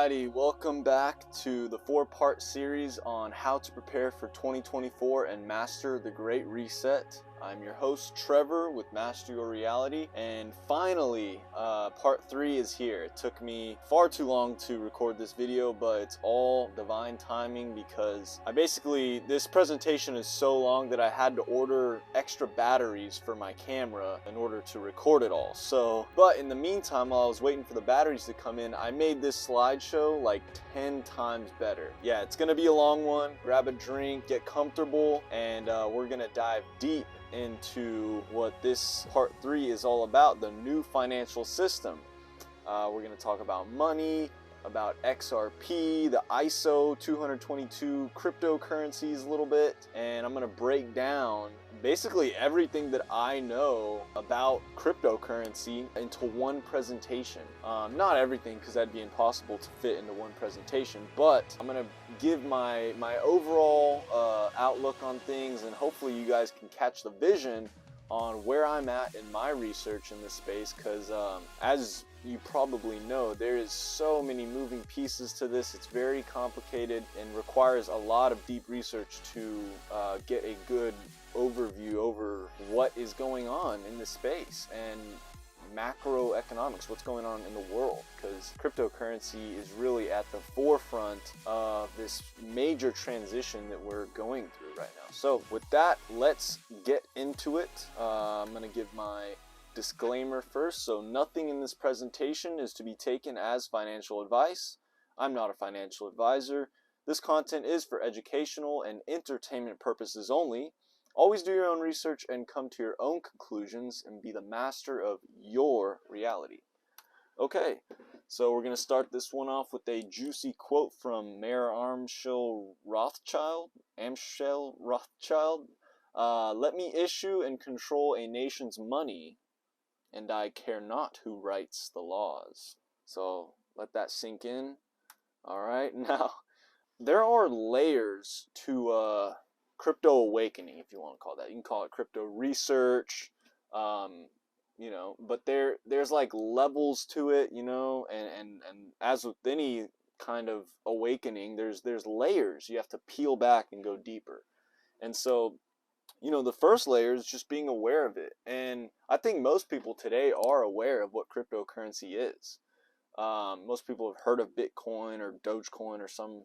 Alrighty, welcome back to the 4-part series on how to prepare for 2024 and master the Great Reset. I'm your host Trevor with Master Your Reality, and finally part 3 is here. It took me far too long to record this video, but it's all divine timing because this presentation is so long that I had to order extra batteries for my camera in order to record it all. But in the meantime, while I was waiting for the batteries to come in, I made this slideshow like 10 times better. Yeah, it's gonna be a long one. Grab a drink, get comfortable, and we're gonna dive deep into what this part 3 is all about, the new financial system. We're going to talk about money, about XRP, the ISO 222 cryptocurrencies a little bit, and I'm going to break down basically everything that I know about cryptocurrency into one presentation. Not everything, because that'd be impossible to fit into one presentation, but I'm going to give my overall outlook on things, and hopefully you guys can catch the vision on where I'm at in my research in this space, because as you probably know, there is so many moving pieces to this. It's very complicated and requires a lot of deep research to get a good overview over what is going on in this space and macroeconomics, what's going on in the world, because cryptocurrency is really at the forefront of this major transition that we're going through right now. So with that, let's get into it. I'm going to give my disclaimer first. So nothing in this presentation is to be taken as financial advice. I'm not a financial advisor. This content is for educational and entertainment purposes only. Always do your own research and come to your own conclusions and be the master of your reality. Okay, so we're going to start this one off with a juicy quote from Mayor Amschel Rothschild. Let me issue and control a nation's money, and I care not who writes the laws. So let that sink in. All right, now there are layers to crypto awakening, if you want to call it that. You can call it crypto research, but there's like levels to it, and as with any kind of awakening, there's layers. You have to peel back and go deeper. And so, the first layer is just being aware of it. And I think most people today are aware of what cryptocurrency is. Most people have heard of Bitcoin or Dogecoin or some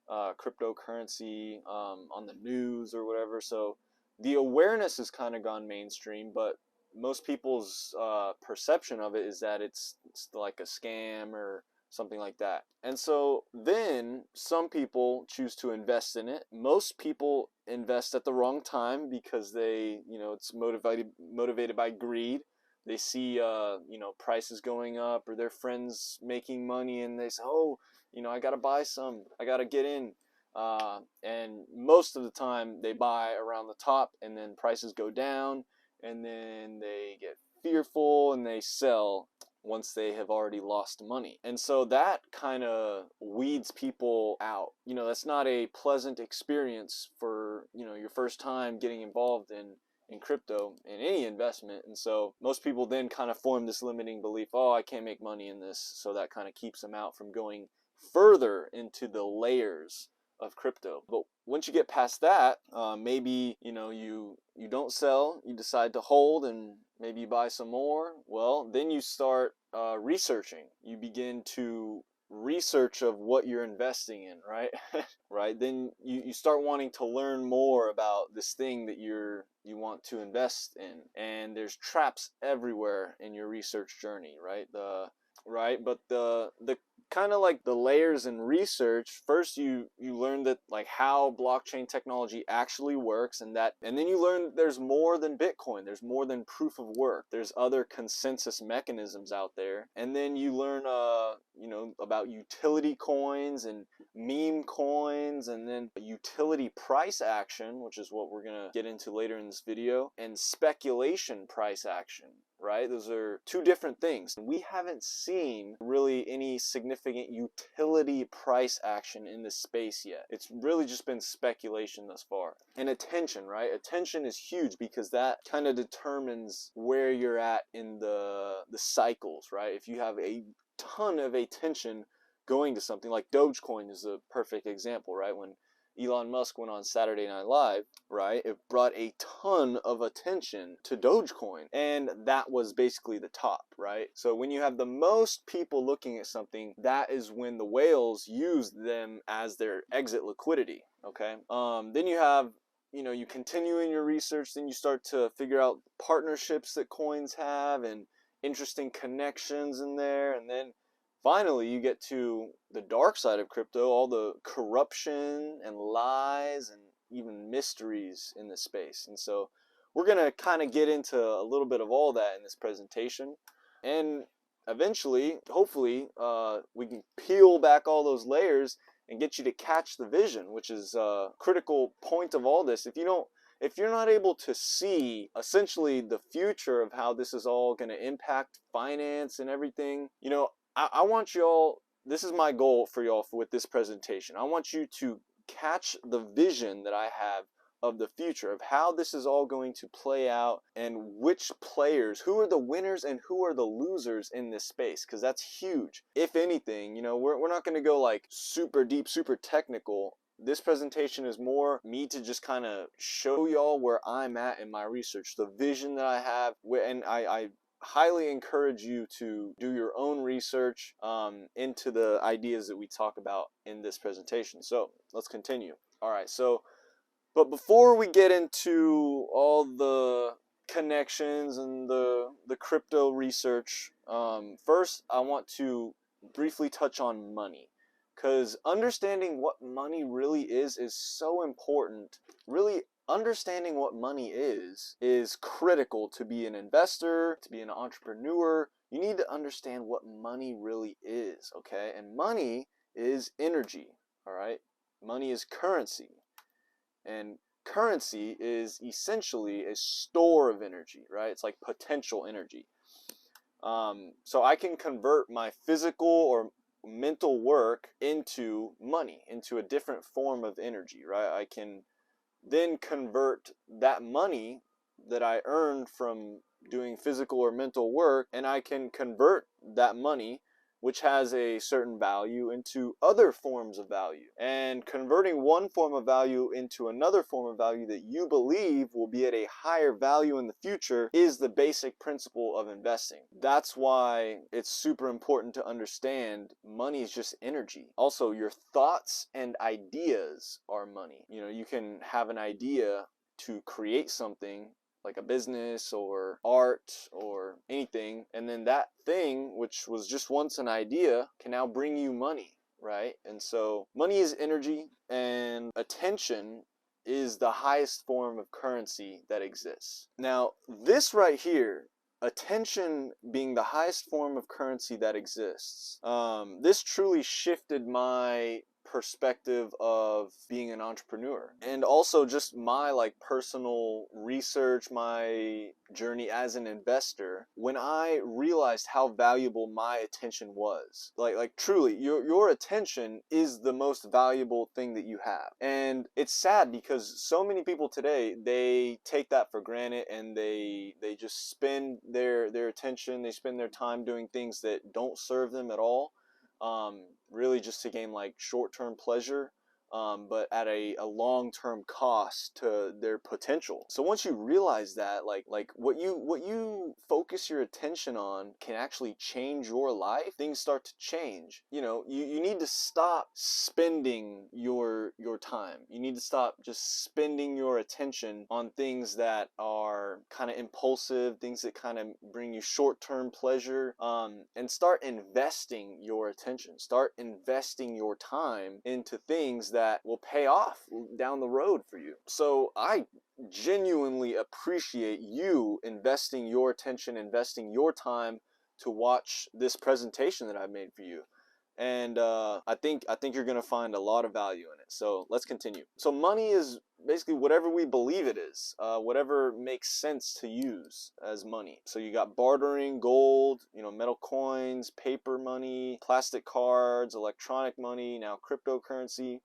cryptocurrency on the news or whatever. So the awareness has kind of gone mainstream, but most people's perception of it is that it's like a scam or something like that. And so then some people choose to invest in it. Most people invest at the wrong time because they, it's motivated by greed. They see, prices going up or their friends making money, and they say, oh, I got to buy some, I got to get in. And most of the time they buy around the top, and then prices go down, and then they get fearful and they sell once they have already lost money. And so that kind of weeds people out. That's not a pleasant experience for, your first time getting involved in crypto, in any investment. And so most people then kind of form this limiting belief, oh, I can't make money in this. So that kind of keeps them out from going further into the layers of crypto. But once you get past that, maybe you don't sell, you decide to hold, and maybe you buy some more. Well, then you start researching. You begin to research of what you're investing in, right? Right. Then you start wanting to learn more about this thing that you want to invest in, and there's traps everywhere in your research journey, right? But the kind of like the layers in research, first you learn that like how blockchain technology actually works, and then you learn there's more than Bitcoin, there's more than proof of work, there's other consensus mechanisms out there. And then you learn about utility coins and meme coins, and then utility price action, which is what we're gonna get into later in this video, and speculation price action. Right? Those are two different things. We haven't seen really any significant utility price action in this space yet. It's really just been speculation thus far. And attention, right? Attention is huge because that kind of determines where you're at in the cycles, right? If you have a ton of attention going to something like Dogecoin is a perfect example, right? When Elon Musk went on Saturday Night Live, right, it brought a ton of attention to Dogecoin, and that was basically the top, right? So when you have the most people looking at something, that is when the whales use them as their exit liquidity, okay? Then you have, you continue in your research, then you start to figure out partnerships that coins have and interesting connections in there, and then finally you get to the dark side of crypto, all the corruption and lies and even mysteries in this space. And so we're going to kind of get into a little bit of all that in this presentation, and eventually, hopefully, we can peel back all those layers and get you to catch the vision, which is a critical point of all this. If you're not able to see essentially the future of how this is all going to impact finance and everything, I want y'all, this is my goal for y'all with this presentation. I want you to catch the vision that I have of the future, of how this is all going to play out, and which players, who are the winners and who are the losers in this space, because that's huge. If anything, we're not going to go like super deep, super technical. This presentation is more me to just kind of show y'all where I'm at in my research, the vision that I have, and I highly encourage you to do your own research into the ideas that we talk about in this presentation. So let's continue. All right, but before we get into all the connections and the crypto research, first I want to briefly touch on money, because understanding what money really is so important. Really understanding what money is critical to be an investor, to be an entrepreneur. You need to understand what money really is, okay? And money is energy, all right? Money is currency. And currency is essentially a store of energy, right? It's like potential energy. So I can convert my physical or mental work into money, into a different form of energy, right? I can then convert that money that I earned from doing physical or mental work, and I can convert that money, which has a certain value, into other forms of value. And converting one form of value into another form of value that you believe will be at a higher value in the future is the basic principle of investing. That's why it's super important to understand money is just energy. Also, your thoughts and ideas are money. You can have an idea to create something like a business or art or anything, and then that thing, which was just once an idea, can now bring you money, right? And so money is energy, and attention is the highest form of currency that exists. Now, this right here, attention being the highest form of currency that exists, this truly shifted my perspective of being an entrepreneur, and also just my personal research, my journey as an investor, when I realized how valuable my attention was. Like truly, your attention is the most valuable thing that you have. And it's sad because so many people today, they take that for granted, and they just spend their attention, they spend their time doing things that don't serve them at all, really just to gain short-term pleasure, but at a long-term cost to their potential. So once you realize that, what you focus your attention on can actually change your life, things start to change. You need to stop spending your time. You need to stop just spending your attention on things that are kind of impulsive, things that kind of bring you short-term pleasure, and start investing your attention. Start investing your time into things that will pay off down the road for you. So I genuinely appreciate you investing your attention, investing your time to watch this presentation that I've made for you. And I think you're gonna find a lot of value in it. So let's continue. So money is basically whatever we believe it is, whatever makes sense to use as money. So you got bartering, gold, metal coins, paper money, plastic cards, electronic money, now cryptocurrency.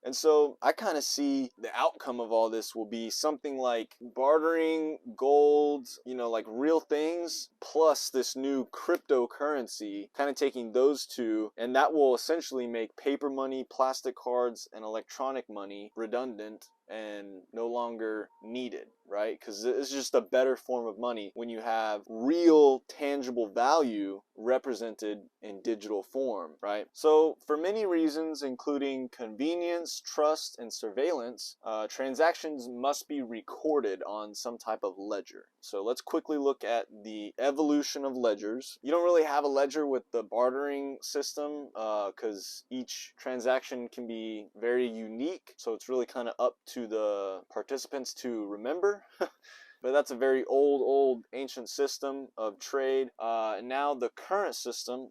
And so I kind of see the outcome of all this will be something like bartering gold, you know, like real things, plus this new cryptocurrency, kind of taking those two, and that will essentially make paper money, plastic cards, and electronic money redundant and no longer needed, right? Because it's just a better form of money when you have real tangible value represented in digital form, right? So for many reasons, including convenience, trust, and surveillance, transactions must be recorded on some type of ledger. So let's quickly look at the evolution of ledgers. You don't really have a ledger with the bartering system because each transaction can be very unique. So it's really kind of up to the participants to remember. But that's a very old ancient system of trade. Now the current system,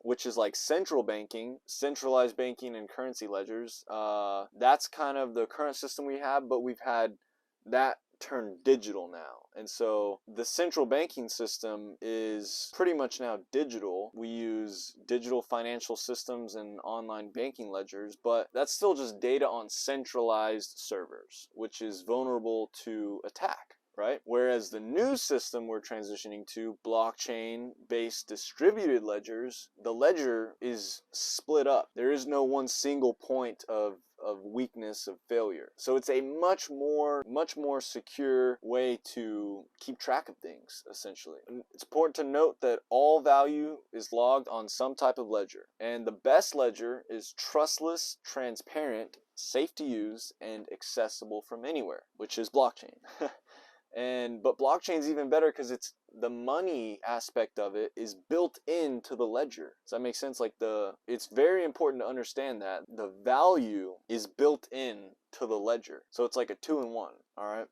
which is like central banking, centralized banking, and currency ledgers, that's kind of the current system we have, but we've had that turn digital now. And so the central banking system is pretty much now digital. We use digital financial systems and online banking ledgers, but that's still just data on centralized servers, which is vulnerable to attack. Right? Whereas the new system we're transitioning to, blockchain-based distributed ledgers, the ledger is split up. There is no one single point of weakness, of failure. So it's a much more secure way to keep track of things, essentially. And it's important to note that all value is logged on some type of ledger. And the best ledger is trustless, transparent, safe to use, and accessible from anywhere, which is blockchain. But blockchain's even better because it's the money aspect of it is built into the ledger. Does that make sense? Like it's very important to understand that the value is built in to the ledger. So it's like a 2-in-1, all right?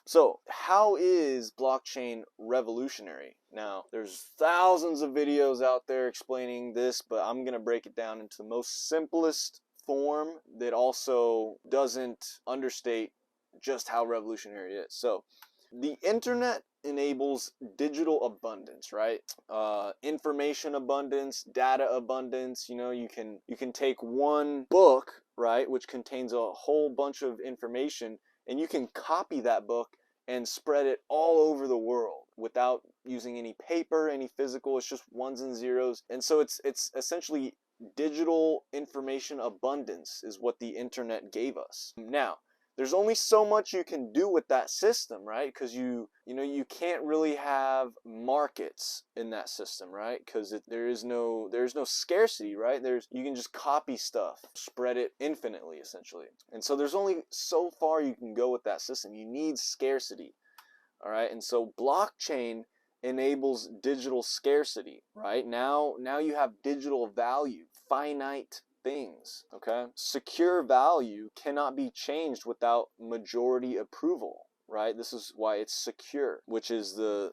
So how is blockchain revolutionary? Now, there's thousands of videos out there explaining this, but I'm going to break it down into the most simplest form that also doesn't understate just how revolutionary it is. So the internet enables digital abundance, right? Information abundance, data abundance. You know, you can take one book, right, which contains a whole bunch of information, and you can copy that book and spread it all over the world without using any paper, any physical. It's just ones and zeros. And so it's essentially digital information abundance is what the internet gave us. Now, there's only so much you can do with that system, right? Because you can't really have markets in that system, right? Because there's no scarcity, right? You can just copy stuff, spread it infinitely, essentially. And so there's only so far you can go with that system. You need scarcity, all right? And so blockchain enables digital scarcity, right? Now you have digital value, finite things, okay? Secure value cannot be changed without majority approval, right? This is why it's secure, which is the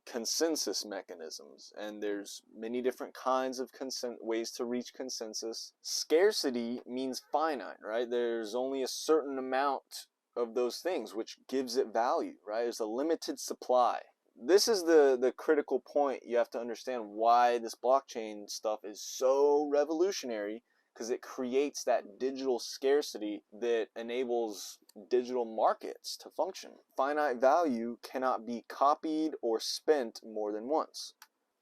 consensus mechanisms. And there's many different kinds of ways to reach consensus. Scarcity means finite, right? There's only a certain amount of those things, which gives it value, right? There's a limited supply. This is the critical point. You have to understand why this blockchain stuff is so revolutionary, because it creates that digital scarcity that enables digital markets to function. Finite value cannot be copied or spent more than once.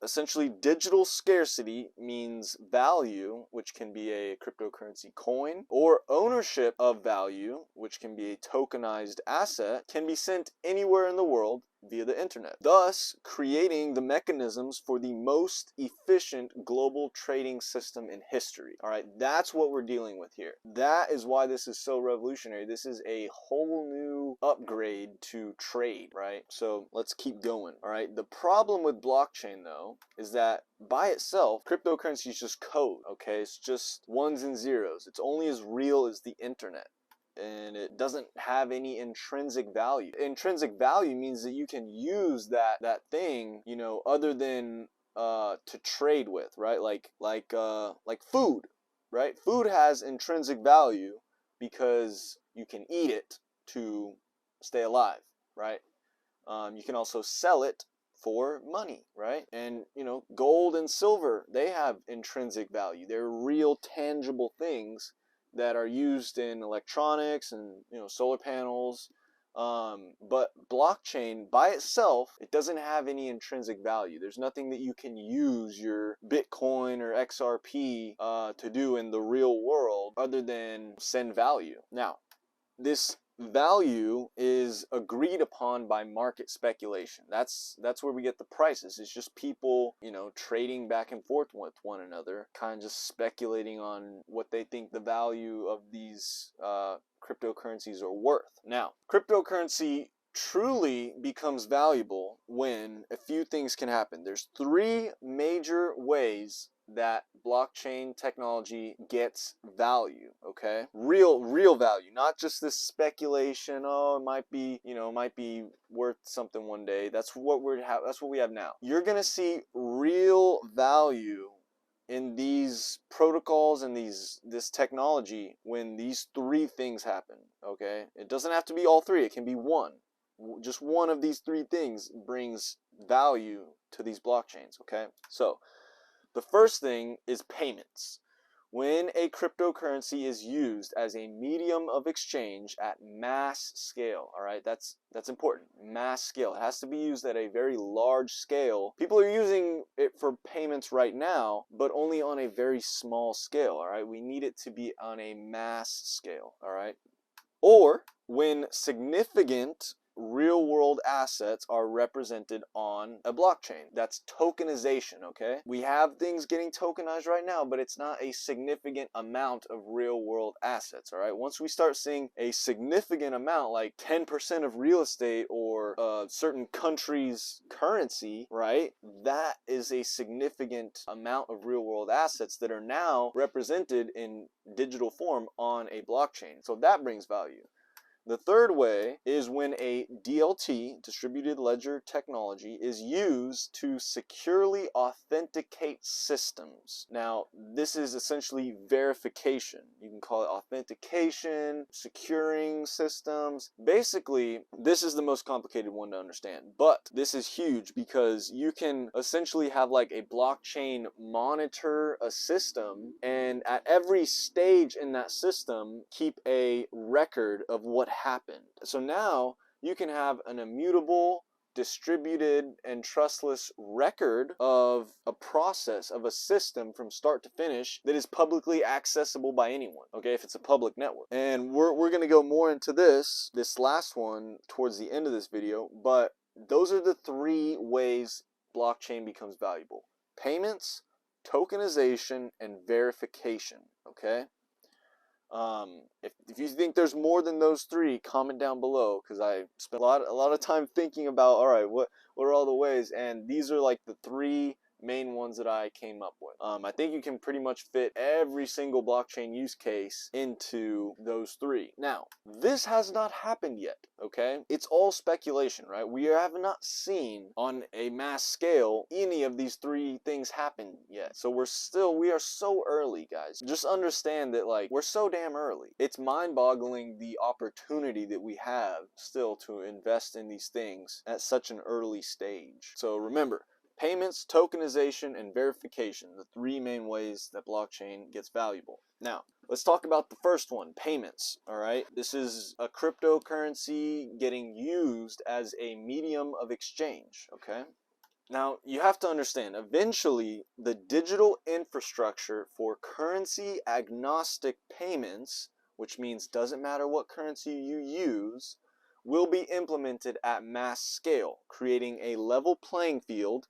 Essentially, digital scarcity means value, which can be a cryptocurrency coin, or ownership of value, which can be a tokenized asset, can be sent anywhere in the world via the internet, thus creating the mechanisms for the most efficient global trading system in history. All right, that's what we're dealing with here. That is why this is so revolutionary. This is a whole new upgrade to trade, right? So let's keep going. All right, the problem with blockchain, though, is that by itself, cryptocurrency is just code, okay? It's just ones and zeros. It's only as real as the internet. And it doesn't have any intrinsic value. Intrinsic value means that you can use that thing, you know, other than to trade with, right? Like food, right? Food has intrinsic value because you can eat it to stay alive, right? You can also sell it for money, right? And you know, gold and silver, they have intrinsic value. They're real tangible things that are used in electronics and, you know, solar panels. But blockchain by itself, it doesn't have any intrinsic value. There's nothing that you can use your Bitcoin or XRP to do in the real world other than send value. Now, this value is agreed upon by market speculation. That's where we get the prices. It's just people, you know, trading back and forth with one another, kind of just speculating on what they think the value of these cryptocurrencies are worth. Now, cryptocurrency truly becomes valuable when a few things can happen. There's three major ways that blockchain technology gets value, okay? Real value, not just this speculation, oh, it might be, you know, might be worth something one day. That's what we have now. You're going to see real value in these protocols and this technology when these three things happen, okay? It doesn't have to be all three. It can be one. Just one of these three things brings value to these blockchains, okay? So the first thing is payments. When a cryptocurrency is used as a medium of exchange at mass scale, all right, that's important. Mass scale. It has to be used at a very large scale. People are using it for payments right now, but only on a very small scale, all right? We need it to be on a mass scale, all right? Or when significant real-world assets are represented on a blockchain. That's tokenization, okay? We have things getting tokenized right now, but it's not a significant amount of real-world assets, all right? Once we start seeing a significant amount, like 10% of real estate or a certain country's currency, right? That is a significant amount of real-world assets that are now represented in digital form on a blockchain. So that brings value. The third way is when a DLT, distributed ledger technology, is used to securely authenticate systems. Now, this is essentially verification. You can call it authentication, securing systems. Basically, this is the most complicated one to understand, but this is huge because you can essentially have like a blockchain monitor a system, and at every stage in that system, keep a record of what happened. So now you can have an immutable, distributed, and trustless record of a process, of a system from start to finish that is publicly accessible by anyone, okay, if it's a public network. And we're going to go more into this last one towards the end of this video, but those are the three ways blockchain becomes valuable: payments, tokenization, and verification, okay? If you think there's more than those three, comment down below, because I spent a lot of time thinking about, all right, what are all the ways, and these are like the three main ones that I came up with. I think you can pretty much fit every single blockchain use case into those three. Now, this has not happened yet, okay? It's all speculation, right? We have not seen on a mass scale any of these three things happen yet. So we are so early, guys. Just understand that, like, we're so damn early. It's mind-boggling the opportunity that we have still to invest in these things at such an early stage. So remember, payments, tokenization, and verification, the three main ways that blockchain gets valuable. Now, let's talk about the first one, payments, all right? This is a cryptocurrency getting used as a medium of exchange, okay? Now, you have to understand, eventually, the digital infrastructure for currency agnostic payments, which means doesn't matter what currency you use, will be implemented at mass scale, creating a level playing field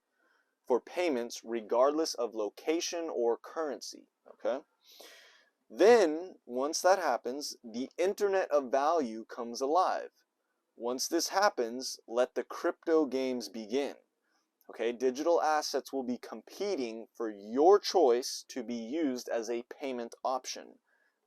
for payments regardless of location or currency, okay? Then, once that happens, the Internet of Value comes alive. Once this happens, let the crypto games begin. Okay, digital assets will be competing for your choice to be used as a payment option.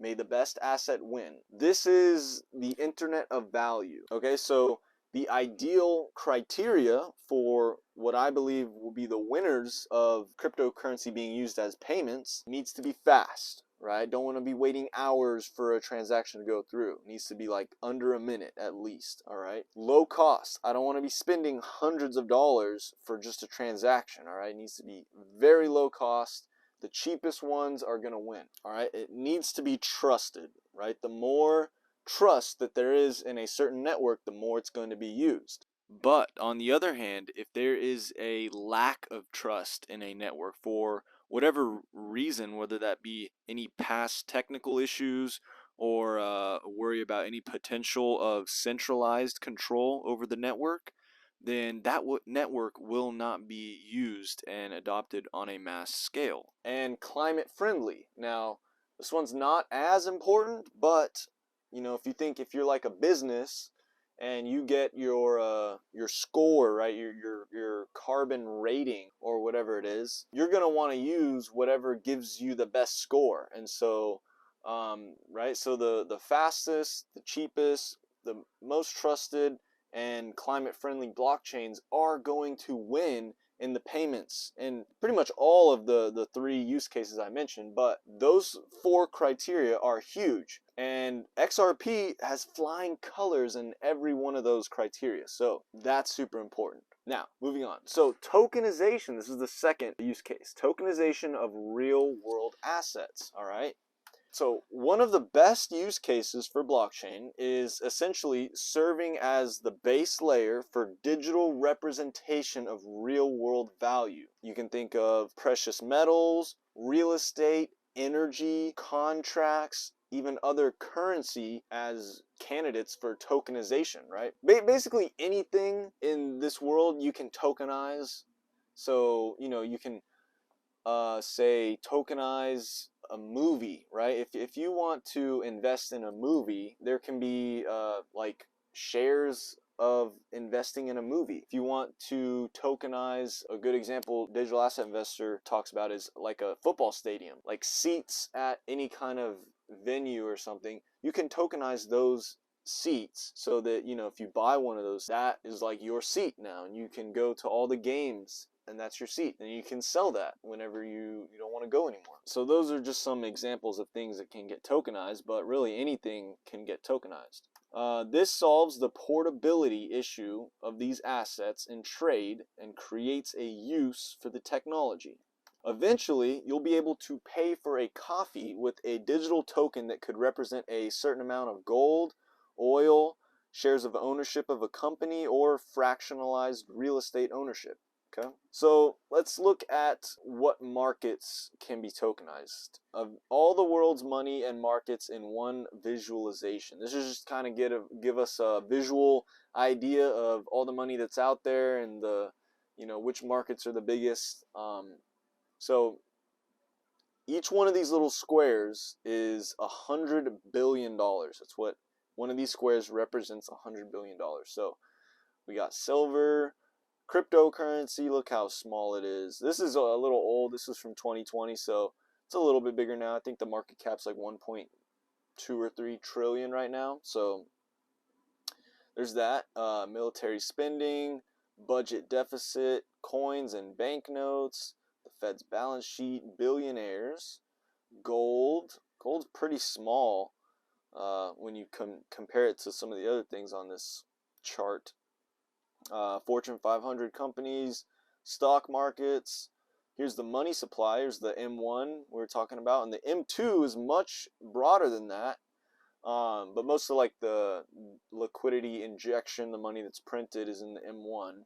May the best asset win. This is the Internet of Value. Okay, so the ideal criteria for what I believe will be the winners of cryptocurrency being used as payments needs to be fast, right? Don't want to be waiting hours for a transaction to go through. It needs to be like under a minute at least, all right? Low cost. I don't want to be spending hundreds of dollars for just a transaction, all right? It needs to be very low cost, The cheapest ones are going to win. All right. It needs to be trusted, right? The more trust that there is in a certain network, the more it's going to be used. But on the other hand, if there is a lack of trust in a network for whatever reason, whether that be any past technical issues or worry about any potential of centralized control over the network, then that network will not be used and adopted on a mass scale. And climate friendly. Now, this one's not as important, but if you're like a business and you get your score, right, your carbon rating or whatever it is, you're gonna want to use whatever gives you the best score. And so, right, so the fastest, the cheapest, the most trusted, and climate-friendly blockchains are going to win in the payments and pretty much all of the three use cases I mentioned. But those four criteria are huge, and XRP has flying colors in every one of those criteria, so that's super important. Now, moving on. So tokenization, this is the second use case. Tokenization of real world assets, all right? So one of the best use cases for blockchain is essentially serving as the base layer for digital representation of real world value. You can think of precious metals, real estate, energy, contracts, even other currency as candidates for tokenization, right? Basically anything in this world you can tokenize. So, you can say tokenize a movie, right? If you want to invest in a movie, there can be like shares of investing in a movie. If you want to tokenize, a good example digital asset investor talks about is like a football stadium, like seats at any kind of venue or something. You can tokenize those seats so that if you buy one of those, that is like your seat now, and you can go to all the games and that's your seat, and you can sell that whenever you don't want to go anymore. So those are just some examples of things that can get tokenized, but really anything can get tokenized. This solves the portability issue of these assets in trade and creates a use for the technology. Eventually, you'll be able to pay for a coffee with a digital token that could represent a certain amount of gold, oil, shares of ownership of a company, or fractionalized real estate ownership. Okay, so let's look at what markets can be tokenized. Of all the world's money and markets in one visualization. This is just kind of give us a visual idea of all the money that's out there and which markets are the biggest. So each one of these little squares is $100 billion. That's what one of these squares represents, $100 billion. So we got silver, cryptocurrency, look how small it is. This is a little old. This is from 2020, so it's a little bit bigger now. I think the market cap's like 1.2 or 3 trillion right now. So there's that. Military spending, budget deficit, coins and banknotes, the Fed's balance sheet, billionaires, gold. Gold's pretty small when you compare it to some of the other things on this chart. Fortune 500 companies, stock markets. Here's the money supply. Here's the M1 we're talking about, and the M2 is much broader than that. But most of like the liquidity injection, the money that's printed, is in the M1.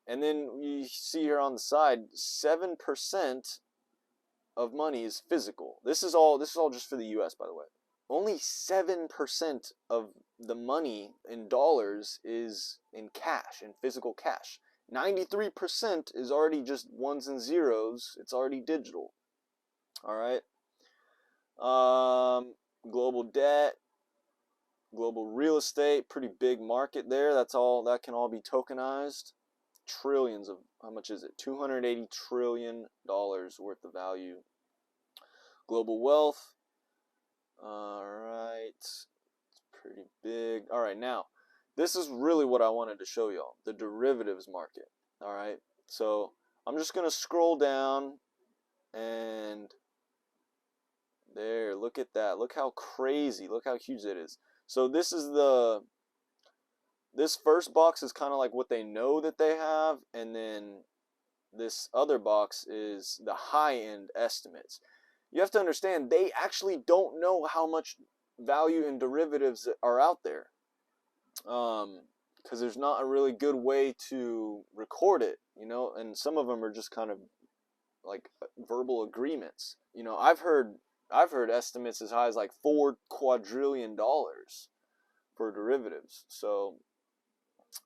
And then you see here on the side, 7% of money is physical. This is all just for the U.S., by the way. Only 7% of the money in dollars is in cash, in physical cash. 93% is already just ones and zeros. It's already digital. All right. Global debt, global real estate, pretty big market there. That can all be tokenized. Trillions of, how much is it? $280 trillion worth of value. Global wealth. All right, it's pretty big. All right, now this is really what I wanted to show y'all, the derivatives market. All right, so I'm just gonna scroll down, and there, look at that. Look how crazy, look how huge it is. So this first box is kind of like what they know that they have, and then this other box is the high-end estimates. You have to understand, they actually don't know how much value in derivatives are out there, because there's not a really good way to record it, you know, and some of them are just kind of like verbal agreements. You know, I've heard estimates as high as like $4 quadrillion for derivatives. So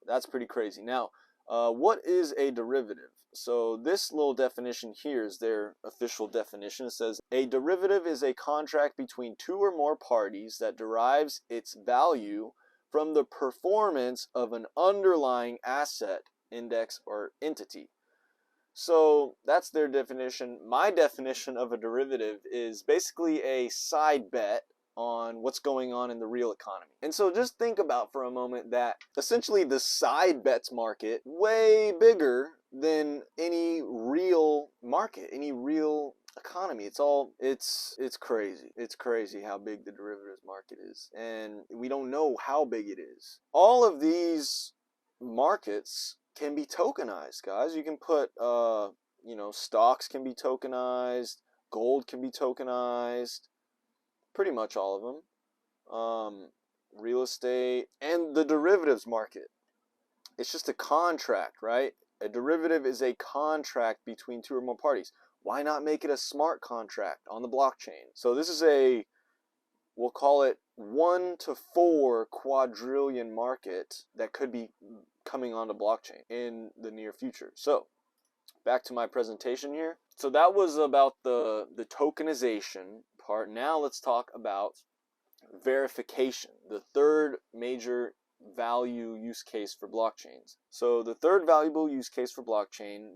that's pretty crazy. Now, what is a derivative? So this little definition here is their official definition. It says, a derivative is a contract between two or more parties that derives its value from the performance of an underlying asset, index, or entity. So that's their definition. My definition of a derivative is basically a side bet on what's going on in the real economy. And so just think about for a moment that essentially the side bets market way bigger than any real market, any real economy. It's crazy. It's crazy how big the derivatives market is, and we don't know how big it is. All of these markets can be tokenized, guys. You can put you know, stocks can be tokenized, gold can be tokenized, pretty much all of them, real estate, and the derivatives market. It's just a contract, right? A derivative is a contract between two or more parties. Why not make it a smart contract on the blockchain? So this is a, we'll call it 1 to 4 quadrillion market that could be coming onto blockchain in the near future. So back to my presentation here. So that was about the tokenization part. Now let's talk about verification, the third major value use case for blockchains. So the third valuable use case for blockchain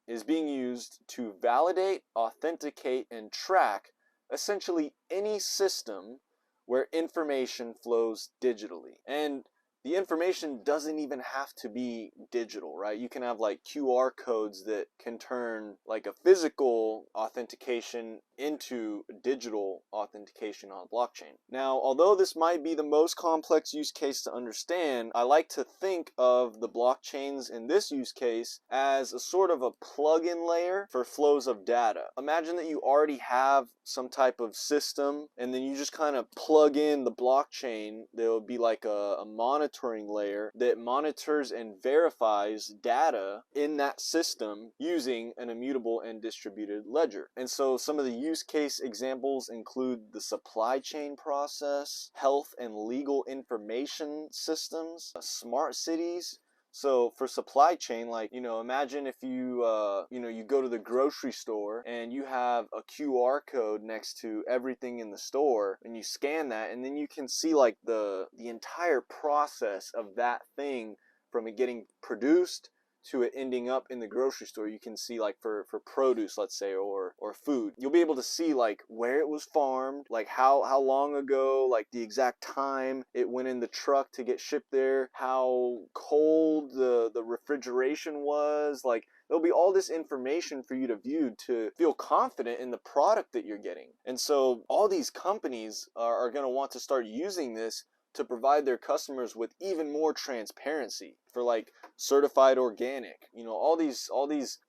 is being used to validate, authenticate, and track essentially any system where information flows digitally. And the information doesn't even have to be digital, right? You can have like QR codes that can turn like a physical authentication into digital authentication on blockchain. Now, although this might be the most complex use case to understand, I like to think of the blockchains in this use case as a sort of a plug-in layer for flows of data. Imagine that you already have some type of system, and then you just kind of plug in the blockchain. There will be like a monitoring layer that monitors and verifies data in that system using an immutable and distributed ledger. And so some of the use case examples include the supply chain process, health and legal information systems, smart cities. So for supply chain, like, you know, imagine if you, you go to the grocery store and you have a QR code next to everything in the store, and you scan that, and then you can see like the entire process of that thing from it getting produced to it ending up in the grocery store. You can see like for produce, let's say, or food, you'll be able to see like where it was farmed, like how long ago, like the exact time it went in the truck to get shipped there, how cold the refrigeration was. Like there'll be all this information for you to view to feel confident in the product that you're getting. And so all these companies are going to want to start using this to provide their customers with even more transparency for like certified organic, you know, all these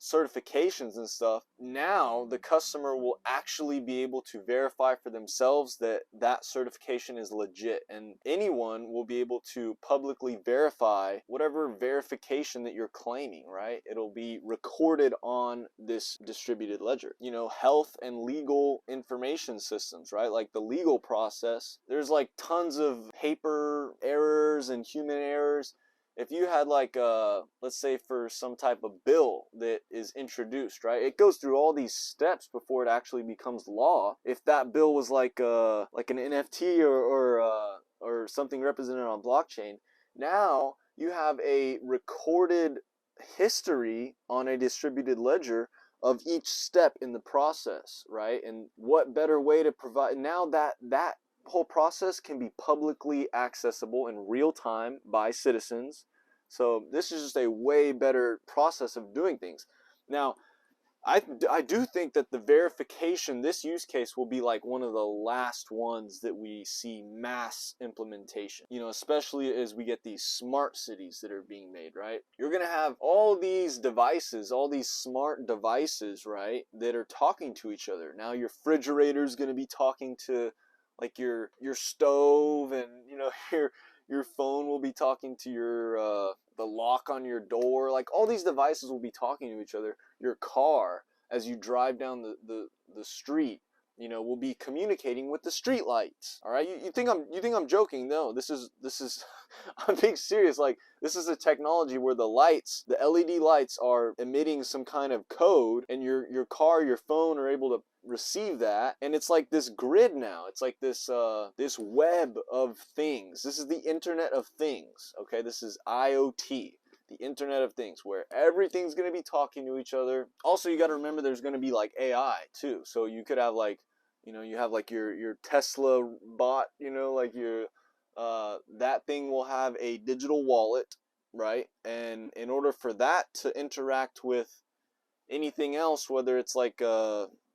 certifications and stuff. Now the customer will actually be able to verify for themselves that that certification is legit, and anyone will be able to publicly verify whatever verification that you're claiming, right? It'll be recorded on this distributed ledger. You know, health and legal information systems, right? Like the legal process, there's like tons of paper errors and human errors. If you had like let's say for some type of bill that is introduced, right? It goes through all these steps before it actually becomes law. If that bill was like an NFT or something represented on blockchain, now you have a recorded history on a distributed ledger of each step in the process, right? And what better way to provide, now that whole process can be publicly accessible in real time by citizens. So this is just a way better process of doing things. Now, I do think that the verification, this use case will be like one of the last ones that we see mass implementation, you know, especially as we get these smart cities that are being made, right? You're going to have all these devices, all these smart devices, right, that are talking to each other. Now your refrigerator is going to be talking to like your stove, and you know, your phone will be talking to your the lock on your door. Like all these devices will be talking to each other. Your car, as you drive down the street, you know, will be communicating with the street lights. All right, you think I'm joking? No, this is I'm being serious. Like this is a technology where the lights, the LED lights, are emitting some kind of code, and your car, your phone are able to receive that, and it's like this grid now. It's like this this web of things. This is the Internet of Things. Okay, this is IoT, the Internet of Things, where everything's going to be talking to each other. Also, you got to remember there's going to be like AI too. So you could have like, you know, you have like your Tesla bot, you know, like your that thing will have a digital wallet, right? And in order for that to interact with anything else, whether it's like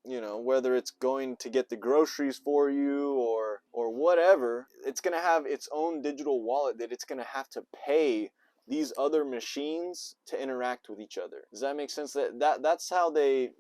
you know, whether it's going to get the groceries for you or whatever, it's going to have its own digital wallet that it's going to have to pay these other machines to interact with each other. Does that make sense? That's how they're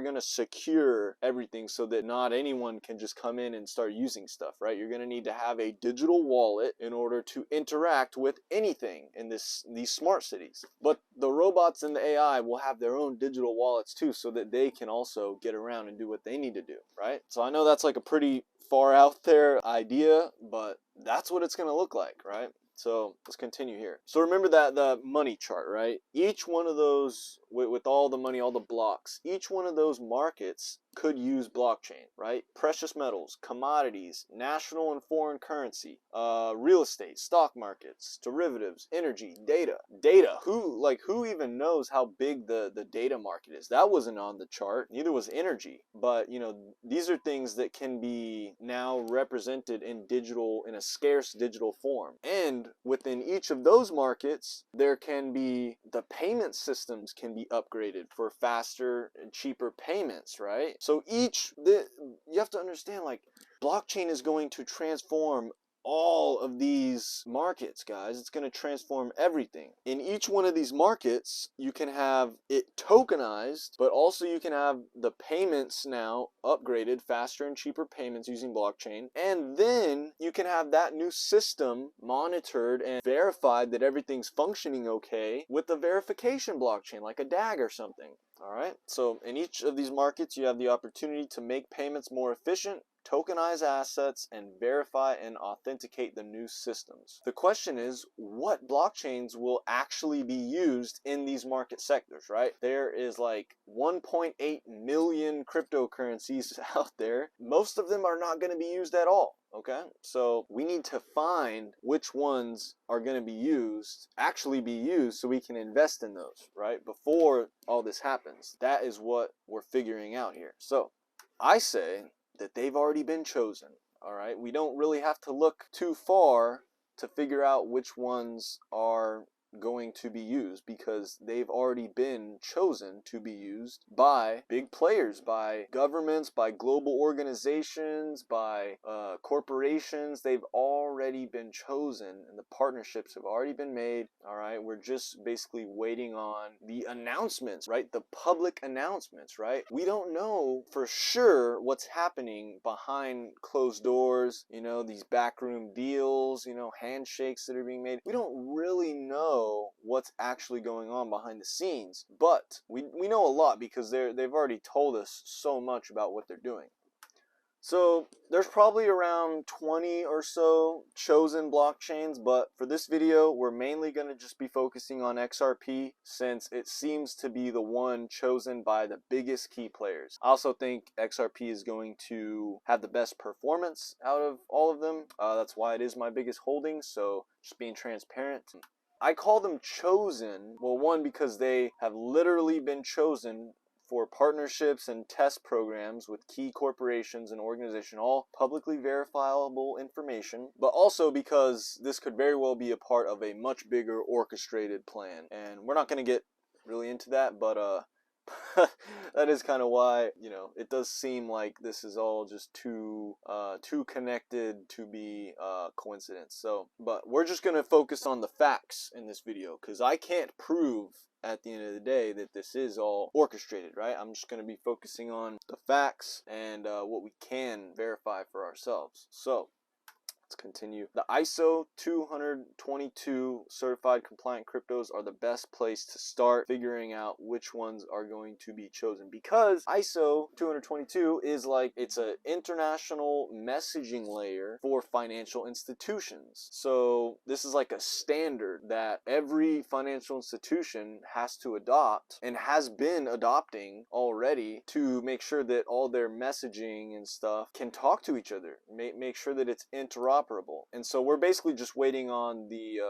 going to secure everything, so that not anyone can just come in and start using stuff, right? You're going to need to have a digital wallet in order to interact with anything in these smart cities. But the robots and the AI will have their own digital wallets too, so that they can also get around and do what they need to do, right? So I know that's like a pretty far out there idea, but that's what it's going to look like, right? So let's continue here. So remember that the money chart, right? Each one of those, with all the money, all the blocks, each one of those markets could use blockchain, right? Precious metals, commodities, national and foreign currency, real estate, stock markets, derivatives, energy, data. Who even knows how big the data market is? That wasn't on the chart. Neither was energy. But you know, these are things that can be now represented in a scarce digital form. And within each of those markets, there can be, the payment systems can be upgraded for faster and cheaper payments, right? So you have to understand, like, blockchain is going to transform all of these markets, guys. It's going to transform everything. In each one of these markets, you can have it tokenized, but also you can have the payments now upgraded, faster and cheaper payments using blockchain. And then you can have that new system monitored and verified that everything's functioning okay with a verification blockchain, like a DAG or something. All right. So in each of these markets, you have the opportunity to make payments more efficient, tokenize assets, and verify and authenticate the new systems. The question is, what blockchains will actually be used in these market sectors, right? There is like 1.8 million cryptocurrencies out there. Most of them are not going to be used at all. Okay, so we need to find which ones are going to actually be used, so we can invest in those, right? Before all this happens. That is what we're figuring out here. So I say that they've already been chosen. All right, we don't really have to look too far to figure out which ones are going to be used, because they've already been chosen to be used by big players, by governments, by global organizations, by corporations. They've already been chosen, and the partnerships have already been made. All right, we're just basically waiting on the announcements, right? The public announcements, right? We don't know for sure what's happening behind closed doors, you know, these backroom deals, you know, handshakes that are being made. We don't really know what's actually going on behind the scenes, but we know a lot, because they've already told us so much about what they're doing. So there's probably around 20 or so chosen blockchains, but for this video, we're mainly going to just be focusing on XRP, since it seems to be the one chosen by the biggest key players. I also think XRP is going to have the best performance out of all of them. That's why it is my biggest holding, so just being transparent. I call them chosen, well, one, because they have literally been chosen for partnerships and test programs with key corporations and organizations, all publicly verifiable information, but also because this could very well be a part of a much bigger orchestrated plan. And we're not going to get really into that, but that is kind of why, you know, it does seem like this is all just too connected to be coincidence. So, but we're just gonna focus on the facts in this video because I can't prove at the end of the day that this is all orchestrated, right? I'm just going to be focusing on the facts and what we can verify for ourselves. So let's continue. The ISO 222 certified compliant cryptos are the best place to start figuring out which ones are going to be chosen, because ISO 222 is like, it's an international messaging layer for financial institutions. So this is like a standard that every financial institution has to adopt and has been adopting already to make sure that all their messaging and stuff can talk to each other, make sure that it's interoperable. And so we're basically just waiting on the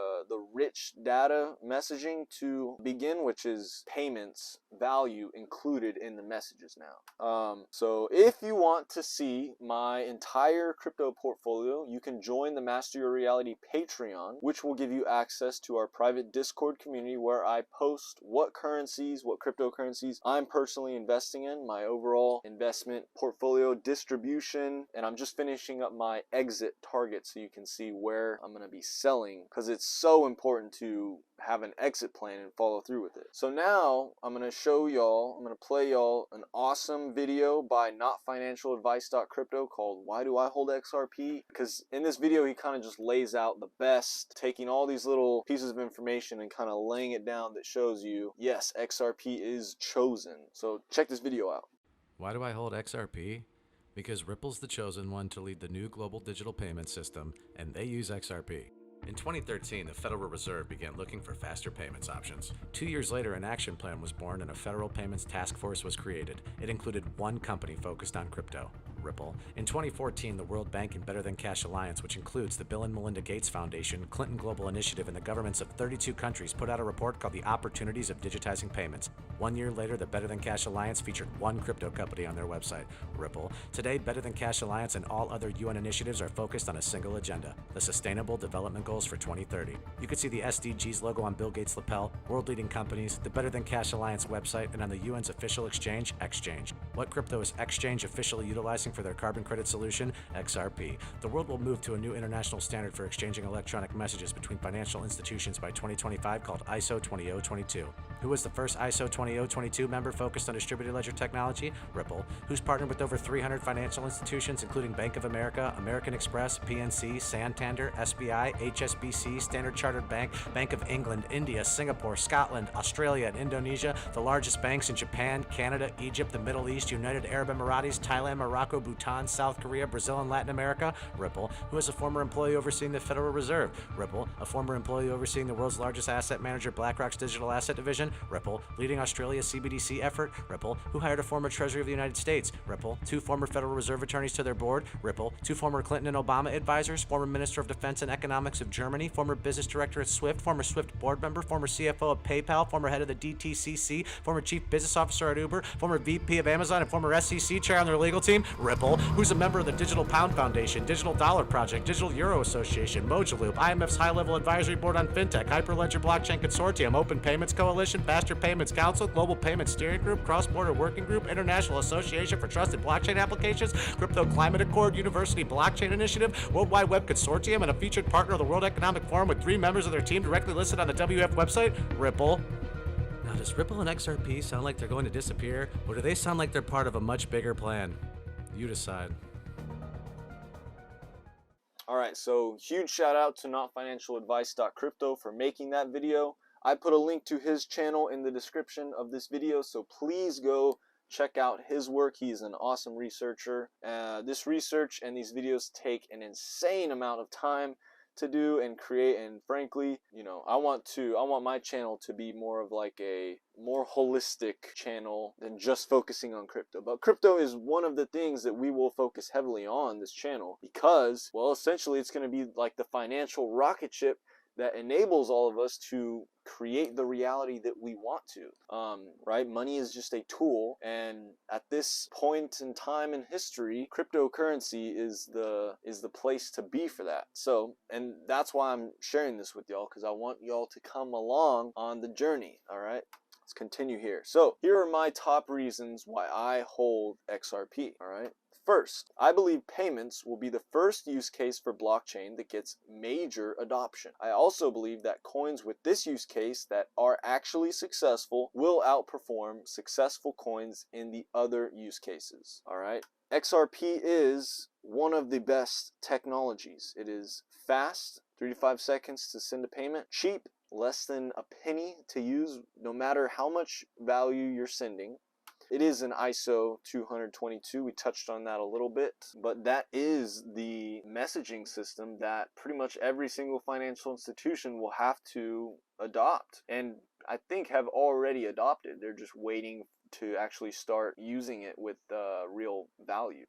rich data messaging to begin, which is payments value included in the messages now. So if you want to see my entire crypto portfolio, you can join the Master Your Reality Patreon, which will give you access to our private Discord community where I post what currencies, what cryptocurrencies I'm personally investing in, my overall investment portfolio distribution, and I'm just finishing up my exit target so you can see where I'm going to be selling, because it's so important to have an exit plan and follow through with it. So now I'm going to show y'all, I'm going to play y'all an awesome video by NotFinancialAdvice.Cryptos called Why Do I Hold XRP? Because in this video he kind of just lays out the best, taking all these little pieces of information and kind of laying it down that shows you, yes, XRP is chosen. So check this video out. Why do I hold XRP? Because Ripple's the chosen one to lead the new global digital payment system, and they use XRP. In 2013, the Federal Reserve began looking for faster payments options. 2 years later, an action plan was born and a federal payments task force was created. It included one company focused on crypto, Ripple. In 2014, the World Bank and Better Than Cash Alliance, which includes the Bill and Melinda Gates Foundation, Clinton Global Initiative, and the governments of 32 countries, put out a report called The Opportunities of Digitizing Payments. 1 year later, the Better Than Cash Alliance featured one crypto company on their website, Ripple. Today, Better Than Cash Alliance and all other UN initiatives are focused on a single agenda, the Sustainable Development Goals for 2030. You can see the SDGs logo on Bill Gates' lapel, world-leading companies, the Better Than Cash Alliance website, and on the UN's official exchange, Exchange. What crypto is Exchange officially utilizing for their carbon credit solution? XRP. The world will move to a new international standard for exchanging electronic messages between financial institutions by 2025 called ISO 20022. Who was the first ISO 20022 member focused on distributed ledger technology? Ripple. Who's partnered with over 300 financial institutions, including Bank of America, American Express, PNC, Santander, SBI, HSBC, Standard Chartered Bank, Bank of England, India, Singapore, Scotland, Australia, and Indonesia, the largest banks in Japan, Canada, Egypt, the Middle East, United Arab Emirates, Thailand, Morocco, Bhutan, South Korea, Brazil, and Latin America? Ripple. Who is a former employee overseeing the Federal Reserve? Ripple. A former employee overseeing the world's largest asset manager, BlackRock's digital asset division? Ripple. Leading Australia's CBDC effort? Ripple. Who hired a former Treasury of the United States? Ripple. 2 former Federal Reserve attorneys to their board? Ripple. 2 former Clinton and Obama advisors? Former Minister of Defense and Economics of Germany? Former business director at Swift? Former Swift board member? Former CFO of PayPal? Former head of the DTCC? Former chief business officer at Uber? Former VP of Amazon and former SEC chair on their legal team? Ripple. Who's a member of the Digital Pound Foundation, Digital Dollar Project, Digital Euro Association, Mojaloop, IMF's High-Level Advisory Board on FinTech, Hyperledger Blockchain Consortium, Open Payments Coalition, Faster Payments Council, Global Payments Steering Group, Cross-Border Working Group, International Association for Trusted Blockchain Applications, Crypto Climate Accord, University Blockchain Initiative, World Wide Web Consortium, and a featured partner of the World Economic Forum with 3 members of their team directly listed on the WF website? Ripple. Now, does Ripple and XRP sound like they're going to disappear, or do they sound like they're part of a much bigger plan? You decide. Alright, so huge shout out to NotFinancialAdvice.Cryptos for making that video. I put a link to his channel in the description of this video, so please go check out his work. He's an awesome researcher. This research and these videos take an insane amount of time to do and create, and frankly, you know, I want my channel to be more of like a more holistic channel than just focusing on crypto. But crypto is one of the things that we will focus heavily on this channel because, well, essentially it's going to be like the financial rocket ship that enables all of us to create the reality that we want to, right? Money is just a tool, and at this point in time in history, cryptocurrency is the place to be for that. So, and that's why I'm sharing this with y'all, because I want y'all to come along on the journey, all right? Let's continue here. So here are my top reasons why I hold XRP, all right? First, I believe payments will be the first use case for blockchain that gets major adoption. I also believe that coins with this use case that are actually successful will outperform successful coins in the other use cases, all right? XRP is one of the best technologies. It is fast, 3 to 5 seconds to send a payment, cheap, less than a penny to use no matter how much value you're sending. It is an ISO 222. We touched on that a little bit, but that is the messaging system that pretty much every single financial institution will have to adopt, and I think have already adopted. They're just waiting to actually start using it with real value.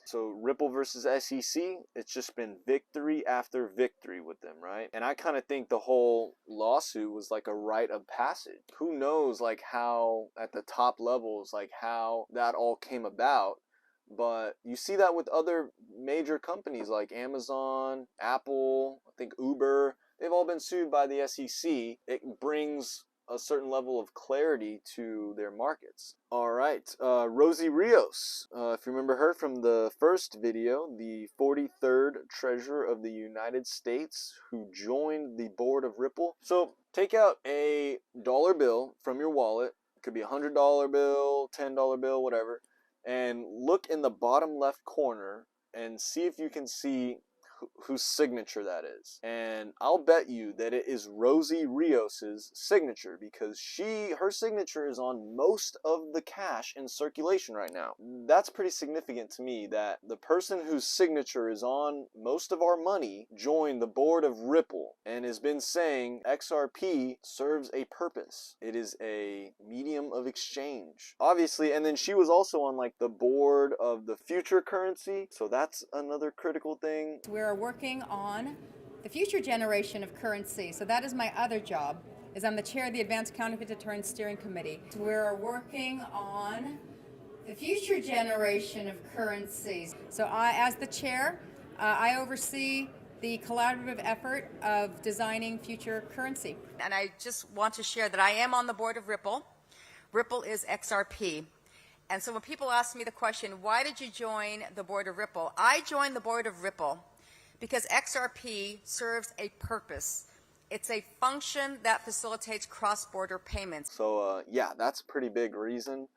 So Ripple versus SEC, it's just been victory after victory with them, right? And I kind of think the whole lawsuit was like a rite of passage. Who knows like how at the top levels, like how that all came about. But you see that with other major companies like Amazon, Apple, I think Uber, they've all been sued by the SEC. It brings a certain level of clarity to their markets. All right, Rosie Rios, if you remember her from the first video, the 43rd Treasurer of the United States who joined the board of Ripple. So take out a dollar bill from your wallet, it could be a $100 bill, $10 bill, whatever, and look in the bottom left corner and see if you can see whose signature that is. And I'll bet you that it is Rosie Rios's signature, because her signature is on most of the cash in circulation right now. That's pretty significant to me that the person whose signature is on most of our money joined the board of Ripple and has been saying XRP serves a purpose. It is a medium of exchange, obviously. And then she was also on like the board of the future currency, so that's another critical thing. We're working on the future generation of currency. So that is my other job, is I'm the chair of the Advanced Counterfeit Deterrence Steering Committee. So we're working on the future generation of currencies. So I, as the chair, I oversee the collaborative effort of designing future currency. And I just want to share that I am on the board of Ripple. Ripple is XRP. And so when people ask me the question, why did you join the board of Ripple? I joined the board of Ripple because XRP serves a purpose. It's a function that facilitates cross-border payments. So yeah, that's a pretty big reason.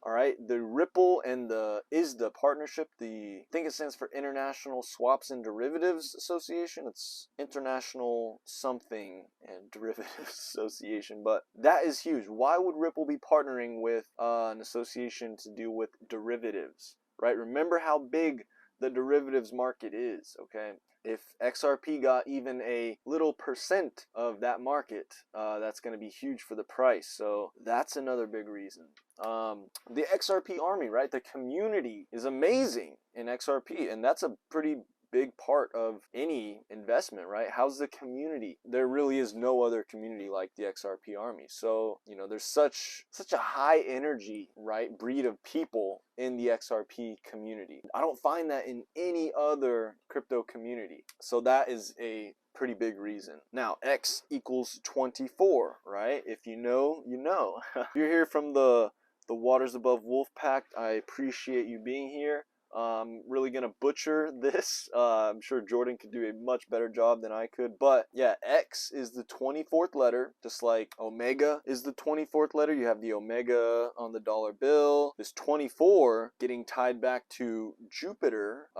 All right, the Ripple and the ISDA partnership, I think it stands for International Swaps and Derivatives Association. It's International something and Derivatives Association, but that is huge. Why would Ripple be partnering with an association to do with derivatives, right? Remember how big the derivatives market is, okay? If XRP got even a little percent of that market, that's going to be huge for the price. So that's another big reason. The XRP army, right? The community is amazing in XRP, and that's a pretty big part of any investment, right? How's the community? There really is no other community like the XRP army. So, you know, there's such a high energy, right, breed of people in the XRP community. I don't find that in any other crypto community. So that is a pretty big reason. Now, X equals 24, right? If you know, you know. If you're here from the Waters Above Wolfpack, I appreciate you being here. I'm really gonna butcher this. I'm sure Jordan could do a much better job than I could, but yeah, X is the 24th letter, just like Omega is the 24th letter. You have the Omega on the dollar bill. This 24 getting tied back to Jupiter.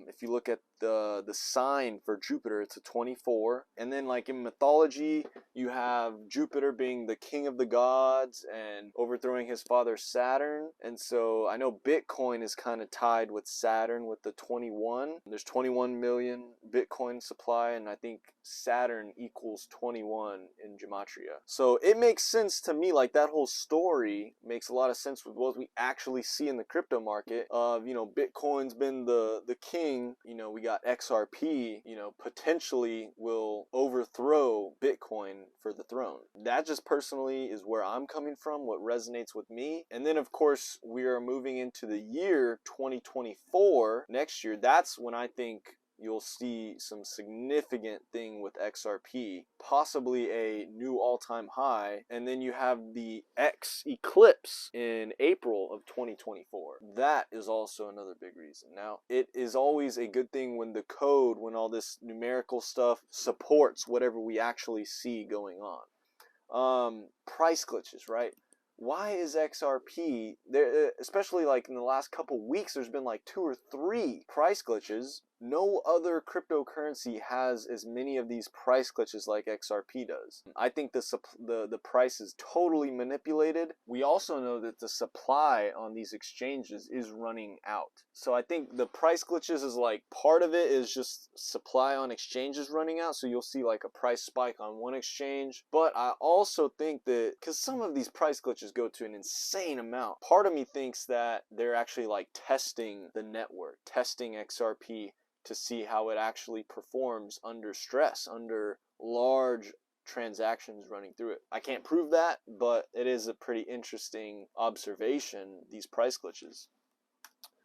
If you look at the sign for Jupiter, it's a 24. And then like in mythology, you have Jupiter being the king of the gods and overthrowing his father Saturn. And so I know Bitcoin is kind of tied with Saturn with the 21. There's 21 million Bitcoin supply, and I think Saturn equals 21 in gematria. So it makes sense to me, like that whole story makes a lot of sense with what we actually see in the crypto market of, you know, Bitcoin's been the king, you know, we got XRP, you know, potentially will overthrow Bitcoin for the throne. That just personally is where I'm coming from, what resonates with me. And then of course we are moving into the year 2024 next year. That's when I think you'll see some significant thing with XRP, possibly a new all-time high, and then you have the X eclipse in April of 2024. That is also another big reason. Now, it is always a good thing when the code, when all this numerical stuff supports whatever we actually see going on. Price glitches, right? Why is XRP there, especially like in the last couple weeks, there's been like 2 or 3 price glitches. No other cryptocurrency has as many of these price glitches like XRP does. I think the price is totally manipulated. We also know that the supply on these exchanges is running out. So I think the price glitches is like part of it is just supply on exchanges running out. So you'll see like a price spike on one exchange. But I also think that because some of these price glitches go to an insane amount, part of me thinks that they're actually like testing the network, testing XRP to see how it actually performs under stress, under large transactions running through it. I can't prove that, but it is a pretty interesting observation, these price glitches.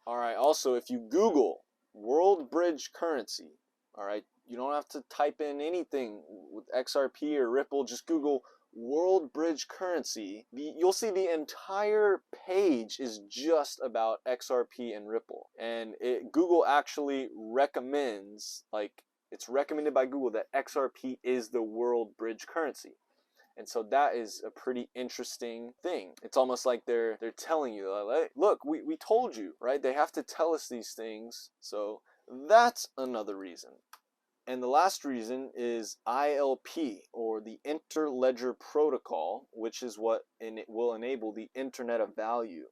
All right, also, if you Google world bridge currency, all right, you don't have to type in anything with XRP or Ripple, just Google world bridge currency. You'll see the entire page is just about XRP and Ripple. And Google actually recommends, like, it's recommended by Google that XRP is the world bridge currency. And so that is a pretty interesting thing. It's almost like they're telling you, like, look, we told you, right? They have to tell us these things. So that's another reason. And the last reason is ILP, or the Interledger Protocol, which is what it will enable the Internet of Value.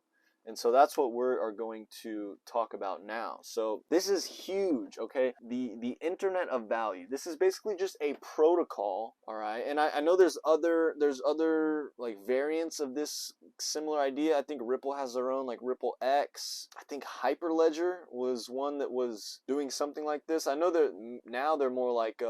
And so that's what we are going to talk about now. So this is huge, okay? The Internet of Value. This is basically just a protocol, all right? And I know there's other like variants of this similar idea. I think Ripple has their own, like Ripple X. I think Hyperledger was one that was doing something like this. I know that now they're more like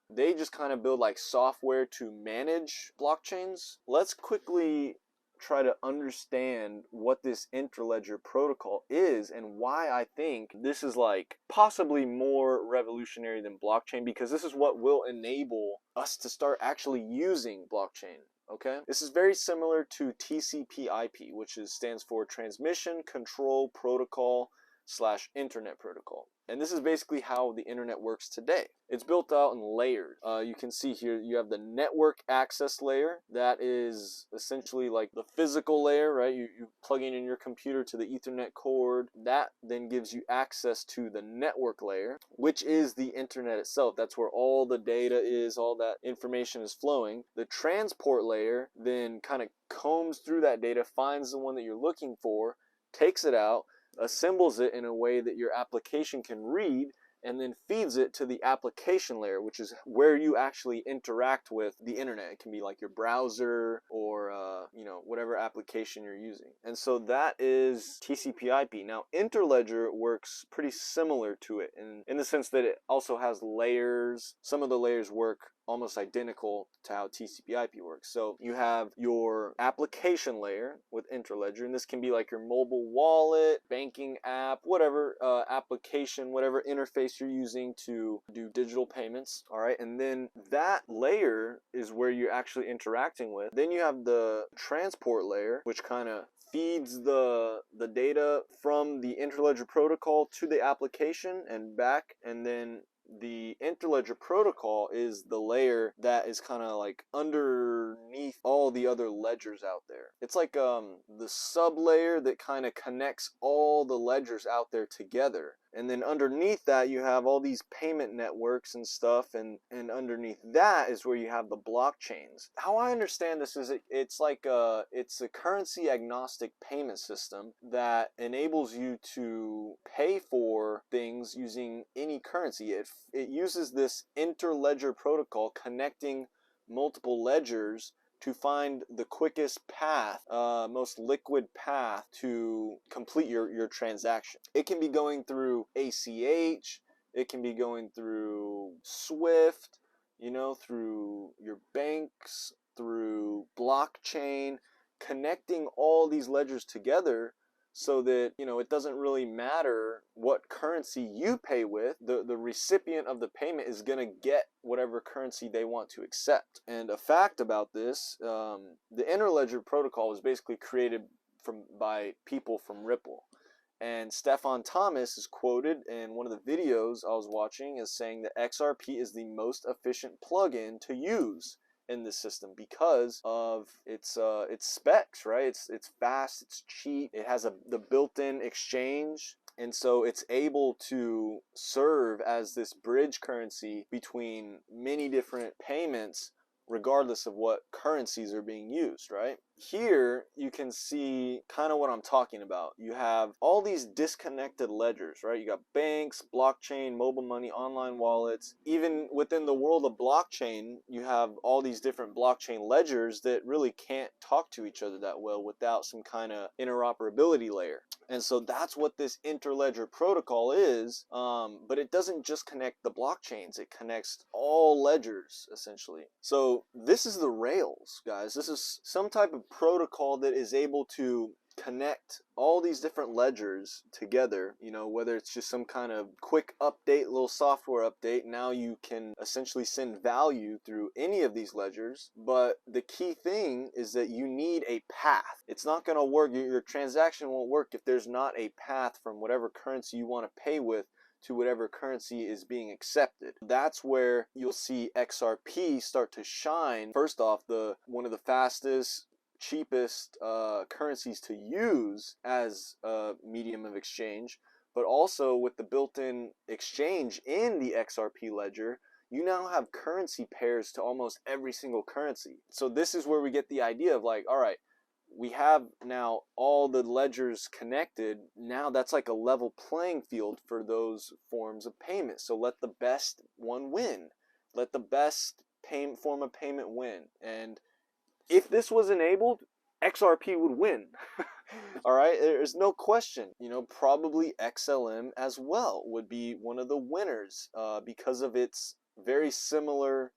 they just kind of build like software to manage blockchains. Let's quickly try to understand what this Interledger protocol is and why I think this is like possibly more revolutionary than blockchain, because this is what will enable us to start actually using blockchain. Okay, this is very similar to TCP/IP, which stands for Transmission Control Protocol / Internet Protocol. And this is basically how the internet works today. It's built out in layers. You can see here you have the network access layer. That is essentially like the physical layer, right? You plug in your computer to the Ethernet cord. That then gives you access to the network layer, which is the internet itself. That's where all the data is, all that information is flowing. The transport layer then kind of combs through that data, finds the one that you're looking for, takes it out, assembles it in a way that your application can read, and then feeds it to the application layer, which is where you actually interact with the internet. It can be like your browser or whatever application you're using. And so that is TCP/IP. Now Interledger works pretty similar to it in the sense that it also has layers. Some of the layers work almost identical to how TCP/IP works. So you have your application layer with Interledger, and this can be like your mobile wallet, banking app, whatever application, whatever interface you're using to do digital payments. All right, and then that layer is where you're actually interacting with. Then you have the transport layer, which kind of feeds the data from the Interledger protocol to the application and back, and then the Interledger protocol is the layer that is kind of like underneath all the other ledgers out there. It's like the sub layer that kind of connects all the ledgers out there together. And then underneath that you have all these payment networks and stuff, and underneath that is where you have the blockchains. How I understand this is it's like it's a currency agnostic payment system that enables you to pay for things using any currency. It uses this Interledger protocol connecting multiple ledgers to find the quickest path, most liquid path to complete your transaction. It can be going through ACH, it can be going through Swift, through your banks, through blockchain, connecting all these ledgers together so that, it doesn't really matter what currency you pay with. The recipient of the payment is going to get whatever currency they want to accept. And a fact about this, the Interledger Protocol was basically created by people from Ripple. And Stefan Thomas is quoted in one of the videos I was watching as saying that XRP is the most efficient plugin to use in this system because of its specs, right? It's fast, it's cheap, it has the built-in exchange, and so it's able to serve as this bridge currency between many different payments regardless of what currencies are being used, right? Here you can see kind of what I'm talking about. You have all these disconnected ledgers, right? You got banks, blockchain, mobile money, online wallets. Even within the world of blockchain, you have all these different blockchain ledgers that really can't talk to each other that well without some kind of interoperability layer. And so that's what this Interledger Protocol is, but it doesn't just connect the blockchains, it connects all ledgers, essentially. So this is the rails, guys. This is some type of protocol that is able to connect all these different ledgers together, whether it's just some kind of quick update, little software update. Now you can essentially send value through any of these ledgers, but the key thing is that you need a path. It's not going to work, your transaction won't work if there's not a path from whatever currency you want to pay with to whatever currency is being accepted. That's where you'll see XRP start to shine. First off, one of the fastest, cheapest currencies to use as a medium of exchange, but also with the built-in exchange in the XRP ledger, you now have currency pairs to almost every single currency. So this is where we get the idea of like, all right, we have now all the ledgers connected. Now that's like a level playing field for those forms of payment. So let the best one win. Let the best form of payment win. And if this was enabled, XRP would win. All right, there's no question. Probably XLM as well would be one of the winners because of its very similar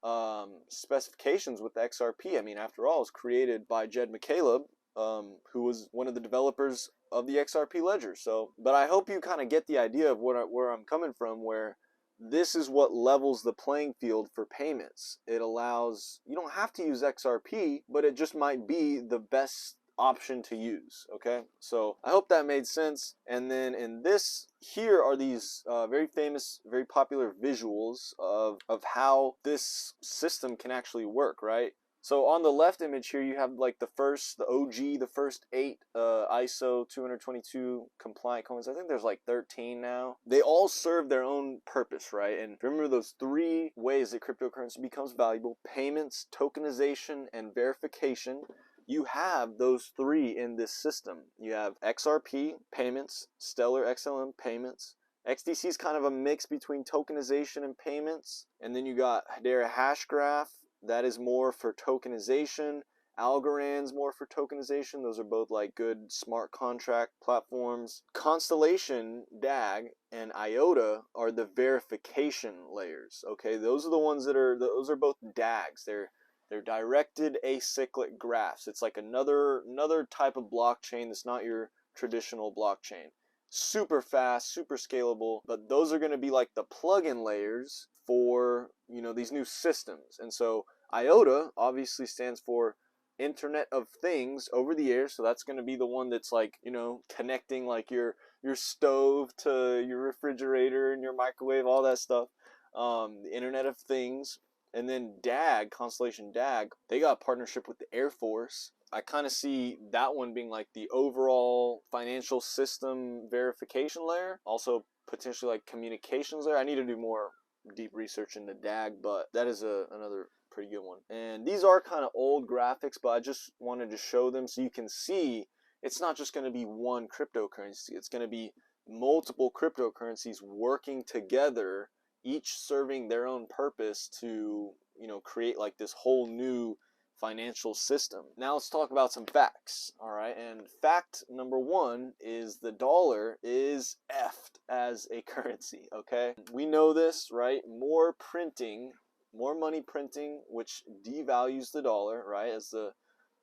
specifications with XRP. I mean, after all, it was created by Jed McCaleb, who was one of the developers of the XRP ledger. So, but I hope you kind of get the idea of where I'm coming from, where this is what levels the playing field for payments. It allows, you don't have to use XRP, but it just might be the best option to use. Okay, so I hope that made sense. And then in this, here are these very famous, very popular visuals of how this system can actually work, right? So on the left image here, you have like the OG, the first 8 ISO 222 compliant coins. I think there's like 13 now. They all serve their own purpose, right? And remember those 3 ways that cryptocurrency becomes valuable: payments, tokenization, and verification. You have those 3 in this system. You have XRP, payments, Stellar XLM, payments. XDC is kind of a mix between tokenization and payments. And then you got Hedera Hashgraph. That is more for tokenization. Algorand's more for tokenization. Those are both like good smart contract platforms. Constellation, DAG, and IOTA are the verification layers. Okay, those are the ones those are both DAGs. They're directed acyclic graphs. It's like another type of blockchain that's not your traditional blockchain. Super fast, super scalable, but those are going to be like the plugin layers for these new systems. And so IOTA obviously stands for Internet of Things over the air, so that's going to be the one that's like connecting like your stove to your refrigerator and your microwave, all that stuff. The Internet of Things. And then DAG, Constellation DAG, they got a partnership with the Air Force. I kind of see that one being like the overall financial system verification layer, also potentially like communications layer. I need to do more deep research into DAG, but that is another pretty good one. And these are kind of old graphics, but I just wanted to show them so you can see it's not just going to be one cryptocurrency. It's going to be multiple cryptocurrencies working together, each serving their own purpose to create like this whole new financial system. Now let's talk about some facts. All right, and fact number 1 is the dollar is effed as a currency. Okay, we know this, right? More money printing, which devalues the dollar, right, as the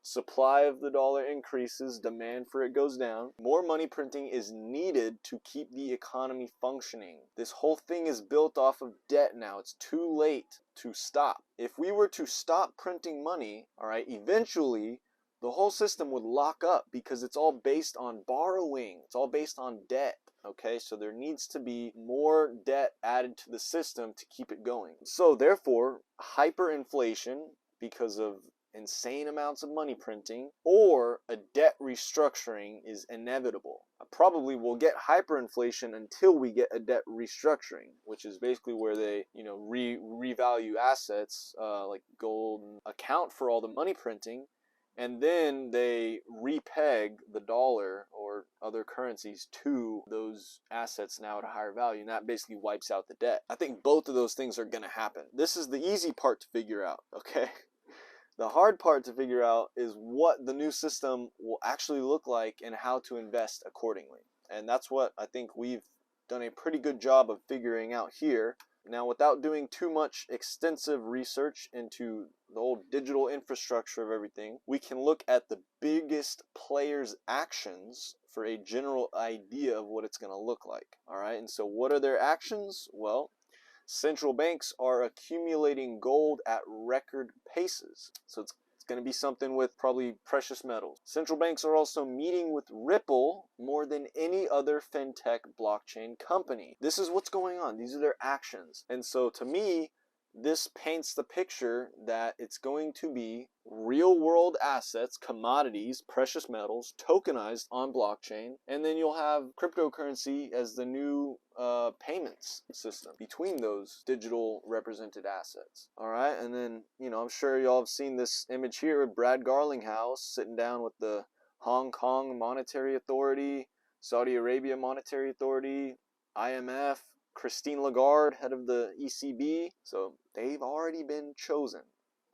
supply of the dollar increases, demand for it goes down. More money printing is needed to keep the economy functioning. This whole thing is built off of debt now. It's too late to stop. If we were to stop printing money, all right, eventually the whole system would lock up because it's all based on borrowing. It's all based on debt. Okay, so there needs to be more debt added to the system to keep it going. So therefore, hyperinflation, because of insane amounts of money printing, or a debt restructuring is inevitable. Probably we'll get hyperinflation until we get a debt restructuring, which is basically where they, revalue assets like gold and account for all the money printing, and then they repeg the dollar or other currencies to those assets now at a higher value, and that basically wipes out the debt. I think both of those things are going to happen. This is the easy part to figure out, okay? The hard part to figure out is what the new system will actually look like and how to invest accordingly. And that's what I think we've done a pretty good job of figuring out here. Now, without doing too much extensive research into the whole digital infrastructure of everything, we can look at the biggest players' actions for a general idea of what it's going to look like. All right, and so what are their actions? Well, central banks are accumulating gold at record paces. So it's going to be something with probably precious metals. Central banks are also meeting with Ripple more than any other fintech blockchain company. This is what's going on. These are their actions. And so to me, this paints the picture that it's going to be real world assets, commodities, precious metals, tokenized on blockchain, and then you'll have cryptocurrency as the new payments system between those digital represented assets. All right, and then, I'm sure y'all have seen this image here of Brad Garlinghouse sitting down with the Hong Kong Monetary Authority, Saudi Arabia Monetary Authority, IMF, Christine Lagarde, head of the ECB. So they've already been chosen.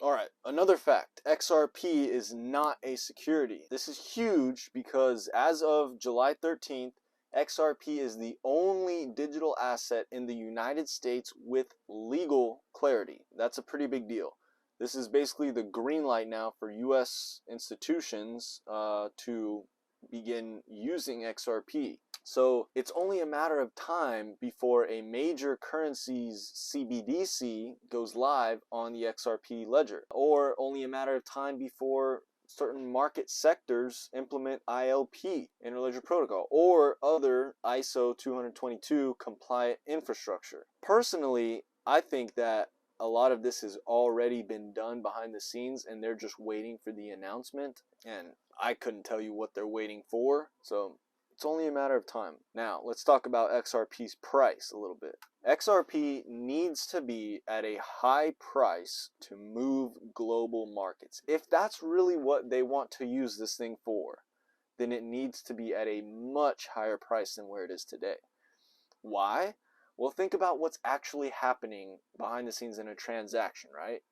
All right, another fact, XRP is not a security. This is huge because as of July 13th, XRP is the only digital asset in the United States with legal clarity. That's a pretty big deal. This is basically the green light now for US institutions to begin using XRP. So it's only a matter of time before a major currency's CBDC goes live on the XRP ledger, or only a matter of time before certain market sectors implement ILP, Interledger Protocol, or other ISO 222 compliant infrastructure. Personally, I think that a lot of this has already been done behind the scenes and they're just waiting for the announcement, and I couldn't tell you what they're waiting for, so it's only a matter of time. Now, let's talk about XRP's price a little bit. XRP needs to be at a high price to move global markets. If that's really what they want to use this thing for, then it needs to be at a much higher price than where it is today. Why? Well, think about what's actually happening behind the scenes in a transaction, right?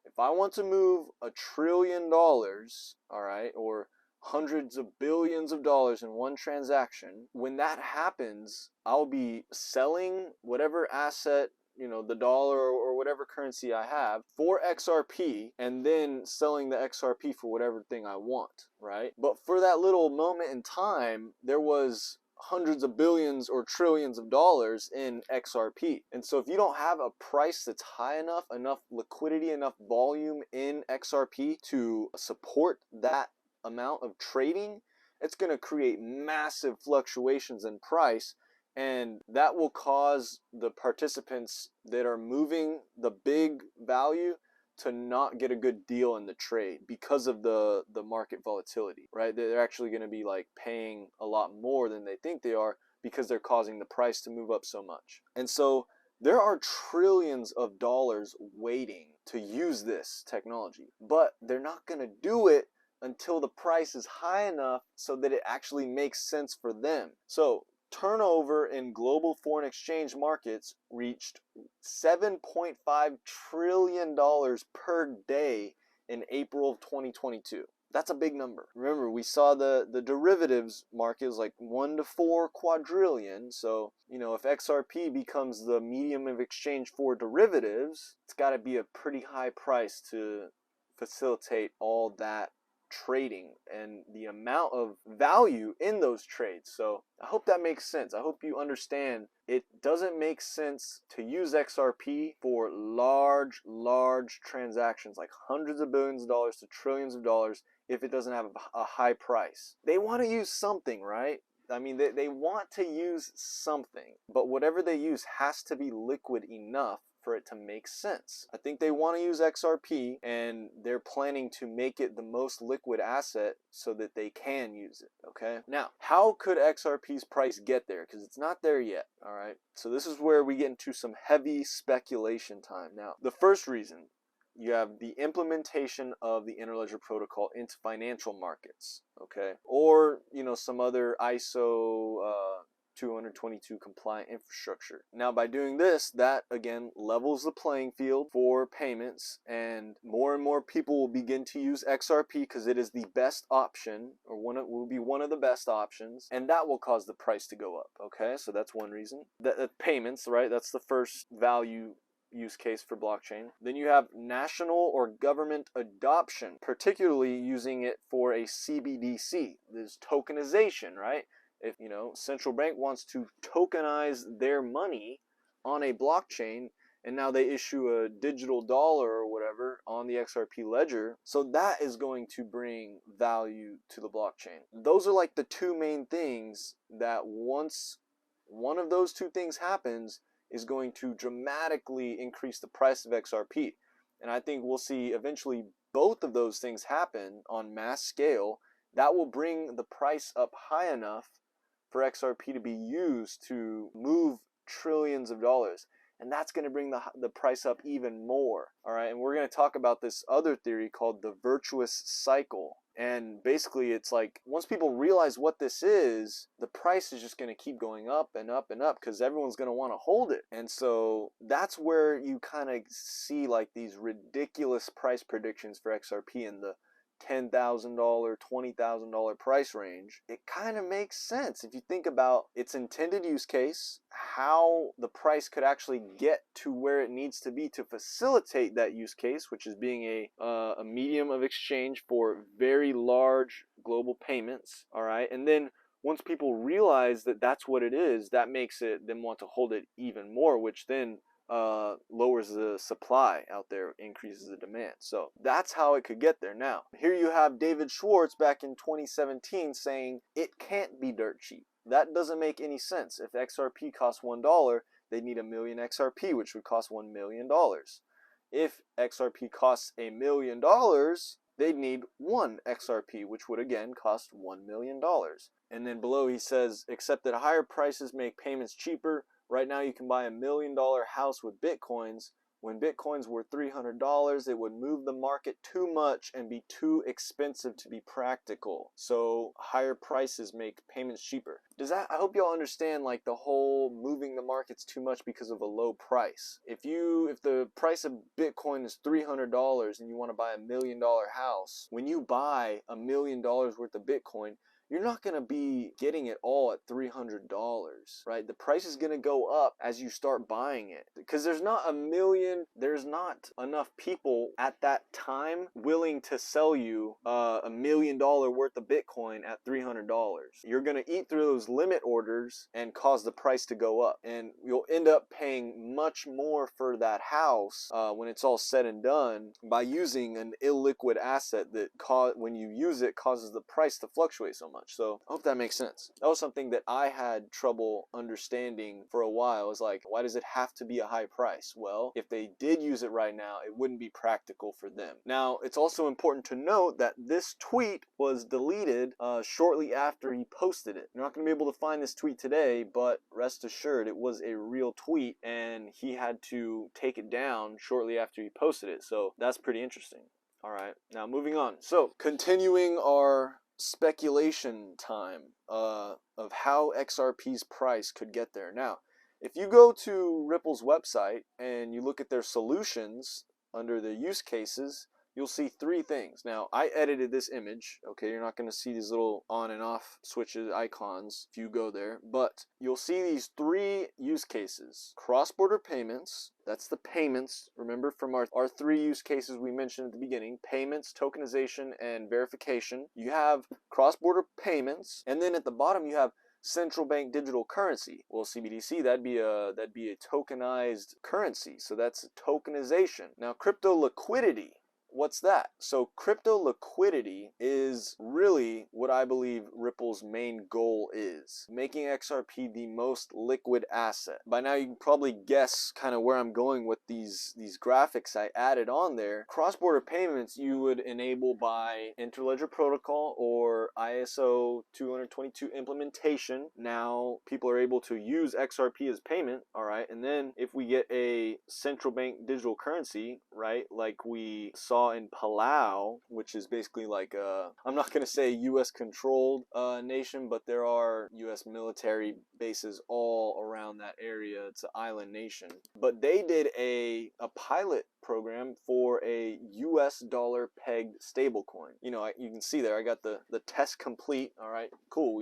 If I want to move $1 trillion, all right, or hundreds of billions of dollars in one transaction, when that happens, I'll be selling whatever asset, the dollar or whatever currency I have for XRP, and then selling the XRP for whatever thing I want, right? But for that little moment in time, there was hundreds of billions or trillions of dollars in XRP. And so if you don't have a price that's high enough liquidity, enough volume in XRP to support that amount of trading, it's going to create massive fluctuations in price, and that will cause the participants that are moving the big value to not get a good deal in the trade because of the market volatility, right? They're actually going to be like paying a lot more than they think they are because they're causing the price to move up so much. And so there are trillions of dollars waiting to use this technology, but they're not going to do it until the price is high enough so that it actually makes sense for them. So turnover in global foreign exchange markets reached $7.5 trillion per day in April of 2022. That's a big number. Remember, we saw the derivatives market was like 1 to 4 quadrillion. So, if XRP becomes the medium of exchange for derivatives, it's got to be a pretty high price to facilitate all that trading and the amount of value in those trades. So I hope that makes sense. I hope you understand it doesn't make sense to use XRP for large transactions like hundreds of billions of dollars to trillions of dollars if it doesn't have a high price. They want to use something, right? I mean, they want to use something, but whatever they use has to be liquid enough for it to make sense. I think they want to use XRP, and they're planning to make it the most liquid asset so that they can use it, okay? Now, how could XRP's price get there? Because it's not there yet, all right? So this is where we get into some heavy speculation time. Now, the first reason, you have the implementation of the Interledger Protocol into financial markets, okay? Or, you know, some other ISO 222 compliant infrastructure. Now, by doing this, that again levels the playing field for payments, and more people will begin to use XRP because it is the best option, or will be one of the best options, and that will cause the price to go up, okay? So that's one reason. Payments, right? That's the first value use case for blockchain. Then you have national or government adoption, particularly using it for a CBDC. There's tokenization, right? If, you know, central bank wants to tokenize their money on a blockchain, and now they issue a digital dollar or whatever on the XRP ledger, so that is going to bring value to the blockchain. Those are like the two main things that once one of those two things happens is going to dramatically increase the price of XRP. And I think we'll see eventually both of those things happen on mass scale. That will bring the price up high enough for XRP to be used to move trillions of dollars. And that's going to bring the price up even more. All right, and we're going to talk about this other theory called the virtuous cycle. And basically, it's like once people realize what this is, the price is just going to keep going up and up and up because everyone's going to want to hold it. And so that's where you kind of see like these ridiculous price predictions for XRP in the $10,000, $20,000 price range. It kind of makes sense if you think about its intended use case, how the price could actually get to where it needs to be to facilitate that use case, which is being a medium of exchange for very large global payments. All right, and then once people realize that that's what it is, that makes it them want to hold it even more, which then lowers the supply out there, increases the demand. So that's how it could get there. Now, here you have David Schwartz back in 2017 saying it can't be dirt cheap. That doesn't make any sense. If XRP costs $1, they need a million XRP, which would cost $1 million. If XRP costs $1 million, they'd need one XRP, which would again cost $1 million. And then below he says, except that higher prices make payments cheaper. Right now you can buy $1 million house with Bitcoins. When Bitcoins were $300, it would move the market too much and be too expensive to be practical. So higher prices make payments cheaper. I hope y'all understand like the whole moving the markets too much because of a low price. If the price of Bitcoin is $300 and you want to buy $1 million house, when you buy $1 million worth of Bitcoin, you're not going to be getting it all at $300, right? The price is going to go up as you start buying it because there's not enough people at that time willing to sell you $1 million worth of Bitcoin at $300. You're going to eat through those limit orders and cause the price to go up, and you'll end up paying much more for that house when it's all said and done by using an illiquid asset that when you use it causes the price to fluctuate so much. So I hope that makes sense. That was something that I had trouble understanding for a while. Is like, why does it have to be a high price? Well, if they did use it right now, it wouldn't be practical for them. Now, it's also important to note that this tweet was deleted shortly after he posted it. You're not going to be able to find this tweet today, but rest assured it was a real tweet and he had to take it down shortly after he posted it. So that's pretty interesting. All right, now moving on. So continuing our speculation time of how XRP's price could get there. Now, if you go to Ripple's website and you look at their solutions under the use cases, you'll see three things. Now, I edited this image, okay? You're not going to see these little on and off switches, icons, if you go there, but you'll see these three use cases. Cross-border payments, that's the payments, remember from our three use cases we mentioned at the beginning, payments, tokenization, and verification. You have cross-border payments, and then at the bottom you have central bank digital currency. Well, CBDC, that'd be a tokenized currency. So that's tokenization. Now, crypto liquidity. What's that? So crypto liquidity is really what I believe Ripple's main goal is, making XRP the most liquid asset. By now you can probably guess kind of where I'm going with these graphics I added on there. Cross-border payments you would enable by Interledger Protocol or ISO 222 implementation. Now people are able to use XRP as payment, all right? And then if we get a central bank digital currency, right, like we saw in Palau, which is basically like I'm not going to say US controlled nation, but there are US military bases all around that area. It's an island nation. But they did a pilot program for a US dollar pegged stablecoin. You know, you can see there I got the test complete. All right, cool.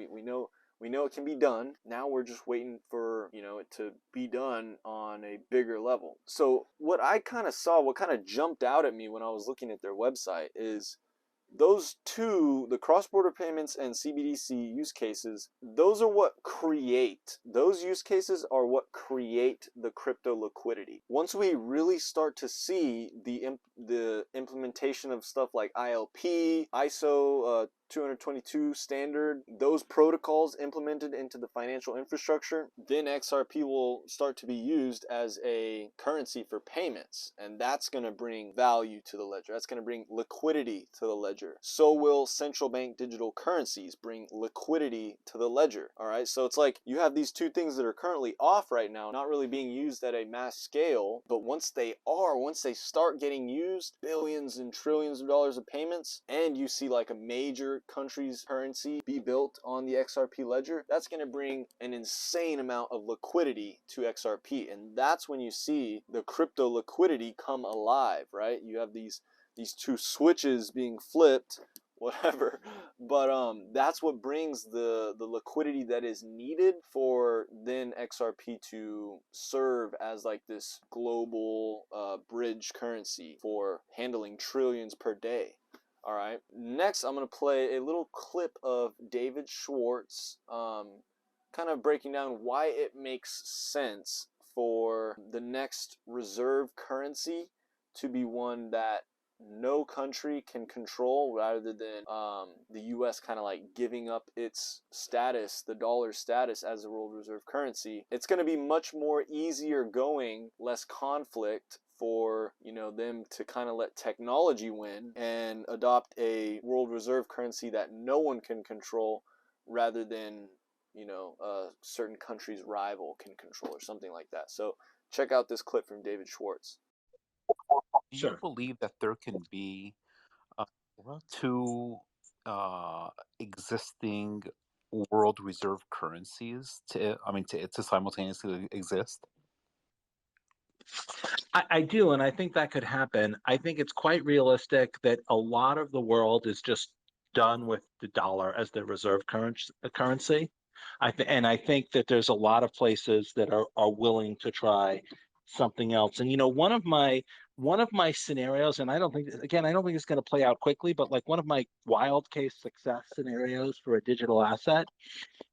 We know it can be done. Now we're just waiting for, you know, it to be done on a bigger level. So what I kind of saw, what kind of jumped out at me when I was looking at their website is those two, the cross-border payments and CBDC use cases, those use cases are what create the crypto liquidity. Once we really start to see the implementation of stuff like ILP, ISO 222 standard, those protocols implemented into the financial infrastructure, then XRP will start to be used as a currency for payments. And that's going to bring value to the ledger. That's going to bring liquidity to the ledger. So will central bank digital currencies bring liquidity to the ledger. All right. So it's like you have these two things that are currently off right now, not really being used at a mass scale. But once they start getting used, billions and trillions of dollars of payments, and you see like a major country's currency be built on the XRP ledger, that's going to bring an insane amount of liquidity to XRP. And that's when you see the crypto liquidity come alive, right? You have these two switches being flipped, whatever, but that's what brings the liquidity that is needed for then XRP to serve as like this global bridge currency for handling trillions per day. All right, next I'm going to play a little clip of David Schwartz kind of breaking down why it makes sense for the next reserve currency to be one that no country can control, rather than the US kind of like giving up its status, the dollar status as a world reserve currency. It's going to be much more easier going, less conflict for, you know, them to kind of let technology win and adopt a world reserve currency that no one can control, rather than, you know, a certain country's rival can control or something like that. So check out this clip from David Schwartz. Do you believe that there can be two existing world reserve currencies to simultaneously exist? I do, and I think that could happen. I think it's quite realistic that a lot of the world is just done with the dollar as the reserve currency. And I think that there's a lot of places that are willing to try something else. And you know, one of my scenarios, and I don't think it's going to play out quickly, but like one of my wild case success scenarios for a digital asset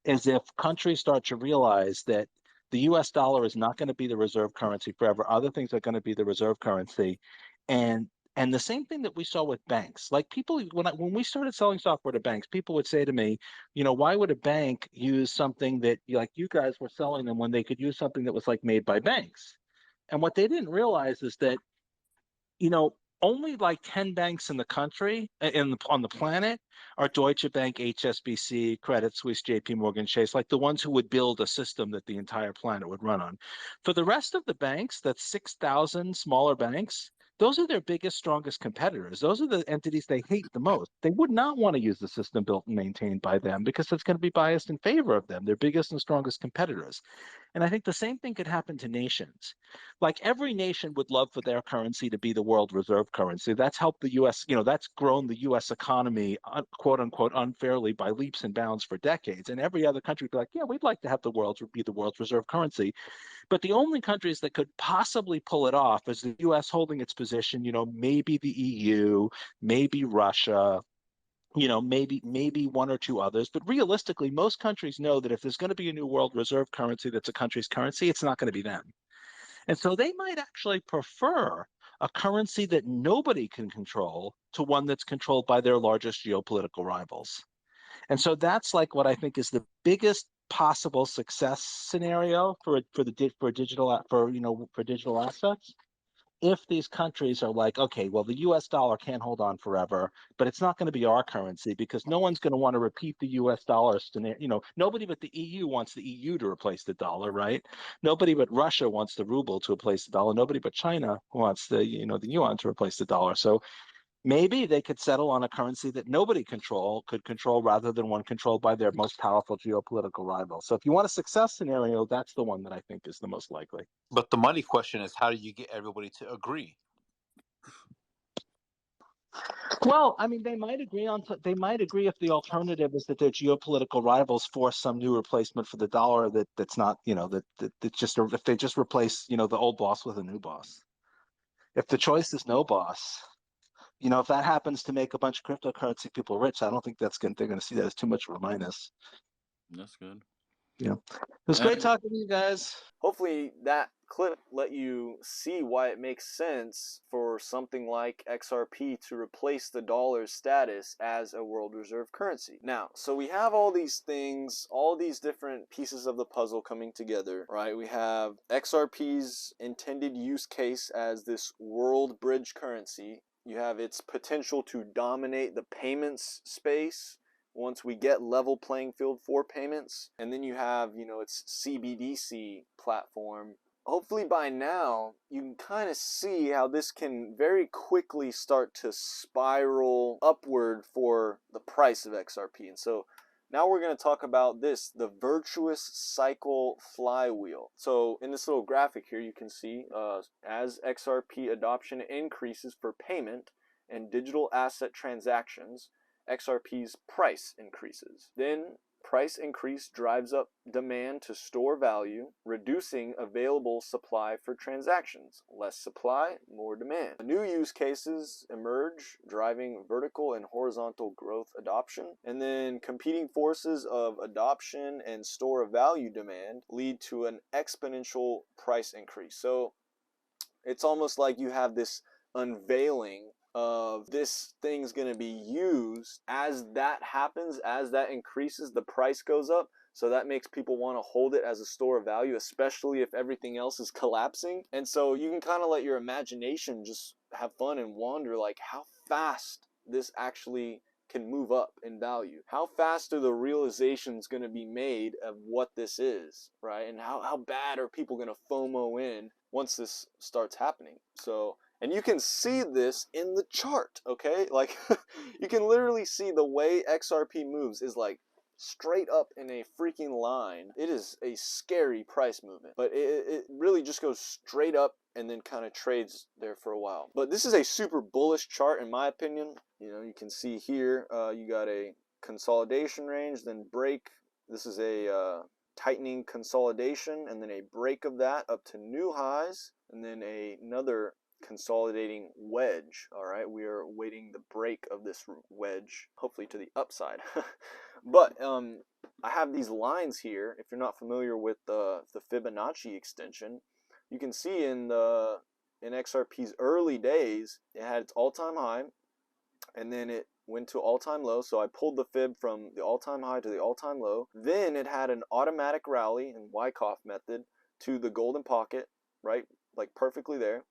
is if countries start to realize that the US dollar is not going to be the reserve currency forever. Other things are going to be the reserve currency. And the same thing that we saw with banks, like people, when we started selling software to banks, people would say to me, you know, why would a bank use something that like you guys were selling them when they could use something that was like made by banks? And what they didn't realize is that, you know, only like 10 banks in the country, on the planet, are Deutsche Bank, HSBC, Credit Suisse, JP Morgan Chase, like the ones who would build a system that the entire planet would run on. For the rest of the banks, that's 6,000 smaller banks, those are their biggest, strongest competitors. Those are the entities they hate the most. They would not want to use the system built and maintained by them because it's going to be biased in favor of them, their biggest and strongest competitors. And I think the same thing could happen to nations. Like every nation would love for their currency to be the world reserve currency. That's helped the US, that's grown the US economy, quote unquote, unfairly by leaps and bounds for decades. And every other country would be like, yeah, we'd like to have the world be the world's reserve currency. But the only countries that could possibly pull it off is the US holding its position, maybe the EU, maybe Russia, maybe one or two others. But realistically, most countries know that if there's going to be a new world reserve currency that's a country's currency, it's not going to be them. And so they might actually prefer a currency that nobody can control to one that's controlled by their largest geopolitical rivals. And so that's like what I think is the biggest possible success scenario for digital assets. If these countries are like, okay, well, the US dollar can't hold on forever, but it's not going to be our currency because no one's going to want to repeat the US dollar scenario. Nobody but the EU wants the EU to replace the dollar, right? Nobody but Russia wants the ruble to replace the dollar. Nobody but China wants the yuan to replace the dollar. So maybe they could settle on a currency that nobody could control rather than one controlled by their most powerful geopolitical rival. So if you want a success scenario, that's the one that I think is the most likely. But the money question is, how do you get everybody to agree? Well, I mean, they might agree if the alternative is that their geopolitical rivals force some new replacement for the dollar that's not, if they just replace, the old boss with a new boss. If the choice is no boss, if that happens to make a bunch of cryptocurrency people rich, I don't think they're going to see that as too much of a minus. That's good. Yeah. It was great talking to you guys. Hopefully that clip let you see why it makes sense for something like XRP to replace the dollar's status as a world reserve currency. Now, so we have all these things, all these different pieces of the puzzle coming together, right? We have XRP's intended use case as this world bridge currency. You have its potential to dominate the payments space once we get level playing field for payments. And then you have, its CBDC platform. Hopefully by now, you can kind of see how this can very quickly start to spiral upward for the price of XRP. And so now we're going to talk about this, the virtuous cycle flywheel. So in this little graphic here, you can see as XRP adoption increases for payment and digital asset transactions, XRP's price increases. Then price increase drives up demand to store value, reducing available supply for transactions. Less supply, more demand. New use cases emerge, driving vertical and horizontal growth adoption. And then competing forces of adoption and store of value demand lead to an exponential price increase. So it's almost like you have this unveiling of this thing's going to be used. As that happens, as that increases, the price goes up. So that makes people want to hold it as a store of value, especially if everything else is collapsing. And so you can kind of let your imagination just have fun and wander, like how fast this actually can move up in value. How fast are the realizations going to be made of what this is, right? And how bad are people going to FOMO in once this starts happening? So, and you can see this in the chart, okay? Like you can literally see the way XRP moves is like straight up in a freaking line. It is a scary price movement, but it really just goes straight up and then kind of trades there for a while. But this is a super bullish chart in my opinion. You can see here, you got a consolidation range, then break. This is a tightening consolidation, and then a break of that up to new highs, and then another consolidating wedge. All right, we are waiting the break of this wedge, hopefully to the upside. But I have these lines here. If you're not familiar with the Fibonacci extension, you can see in XRP's early days, it had its all-time high, and then it went to all-time low. So I pulled the fib from the all-time high to the all-time low. Then it had an automatic rally in Wyckoff method to the golden pocket, right? Like perfectly there.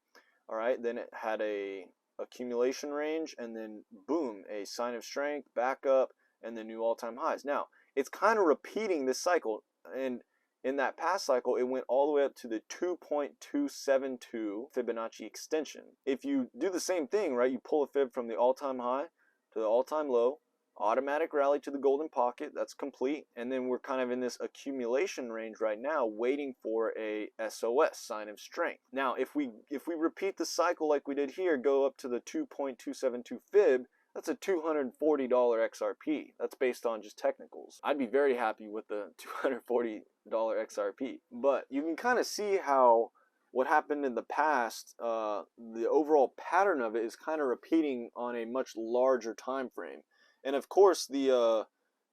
All right, then it had a accumulation range, and then boom, a sign of strength, back up, and then new all-time highs. Now, it's kind of repeating this cycle, and in that past cycle, it went all the way up to the 2.272 Fibonacci extension. If you do the same thing, right, you pull a fib from the all-time high to the all-time low, automatic rally to the golden pocket, that's complete, and then we're kind of in this accumulation range right now, waiting for a SOS, sign of strength. Now, if we repeat the cycle like we did here, go up to the 2.272 fib, that's a $240 XRP. That's based on just technicals. I'd be very happy with the $240 XRP. But you can kind of see how what happened in the past, the overall pattern of it is kind of repeating on a much larger time frame. And of course, the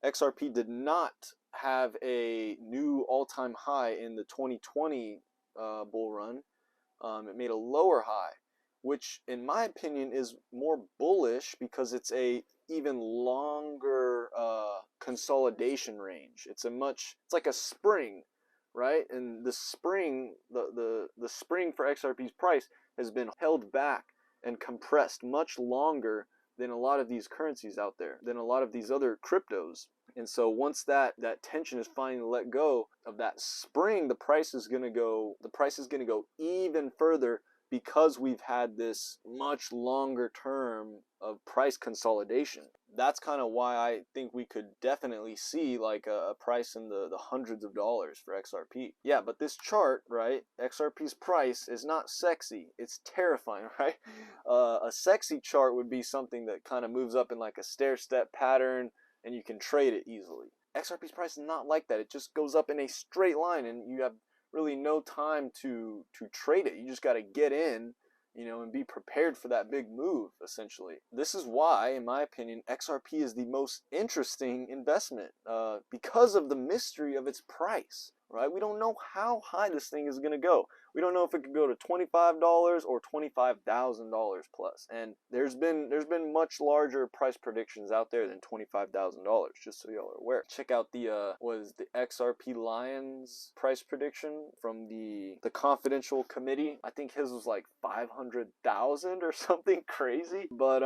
XRP did not have a new all-time high in the 2020 bull run. It made a lower high, which in my opinion is more bullish because it's a even longer consolidation range. It's like a spring, right? And the spring, the spring for XRP's price has been held back and compressed much longer than a lot of these currencies out there, than a lot of these other cryptos. And so once that tension is finally let go of that spring, the price is going to go even further, because we've had this much longer term of price consolidation. That's kind of why I think we could definitely see like a price in the hundreds of dollars for XRP. Yeah, but this chart, right, XRP's price is not sexy. It's terrifying, right? A sexy chart would be something that kind of moves up in like a stair-step pattern and you can trade it easily. XRP's price is not like that. It just goes up in a straight line and you have really no time to trade it. You just got to get in, you know, and be prepared for that big move, essentially. This is why, in my opinion, XRP is the most interesting investment, because of the mystery of its price, right? We don't know how high this thing is going to go. We don't know if it could go to $25 or $25,000 plus. And there's been much larger price predictions out there than $25,000, just so y'all are aware. Check out the XRP Lions price prediction from the confidential committee. I think his was like 500,000 or something crazy. But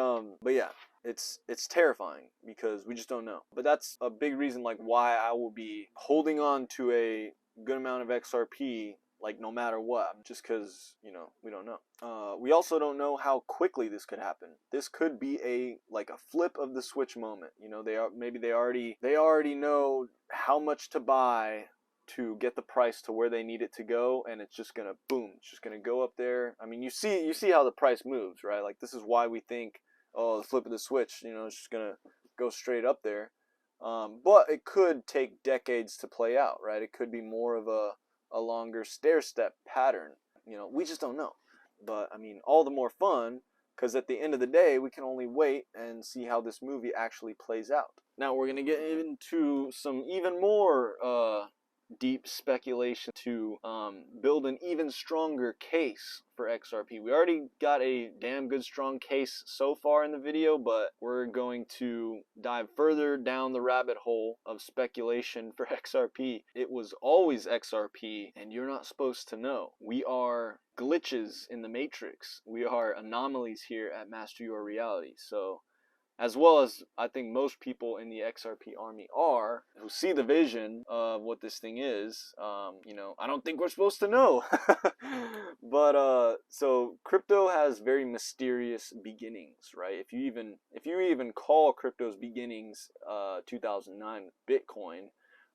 yeah. It's terrifying because we just don't know. But that's a big reason like why I will be holding on to a good amount of XRP, like no matter what, just because, you know, we don't know. We also don't know how quickly this could happen. This could be a flip of the switch moment. You know, they already know how much to buy to get the price to where they need it to go, and it's just gonna boom, it's just gonna go up there. I mean, you see how the price moves, right? Like this is why we think, oh, the flip of the switch, you know, it's just gonna go straight up there. But it could take decades to play out, right? It could be more of a longer stair-step pattern. You know, we just don't know. But I mean, all the more fun, because at the end of the day, we can only wait and see how this movie actually plays out. Now we're gonna get into some even more deep speculation to build an even stronger case for XRP. We already got a damn good strong case so far in the video, but we're going to dive further down the rabbit hole of speculation for XRP. It was always XRP, and you're not supposed to know. We are glitches in the matrix. We are anomalies here at Master Your Reality. So as well as I think most people in the XRP army are, who see the vision of what this thing is. You know, I don't think we're supposed to know. But so crypto has very mysterious beginnings, right? If you even call crypto's beginnings 2009 Bitcoin,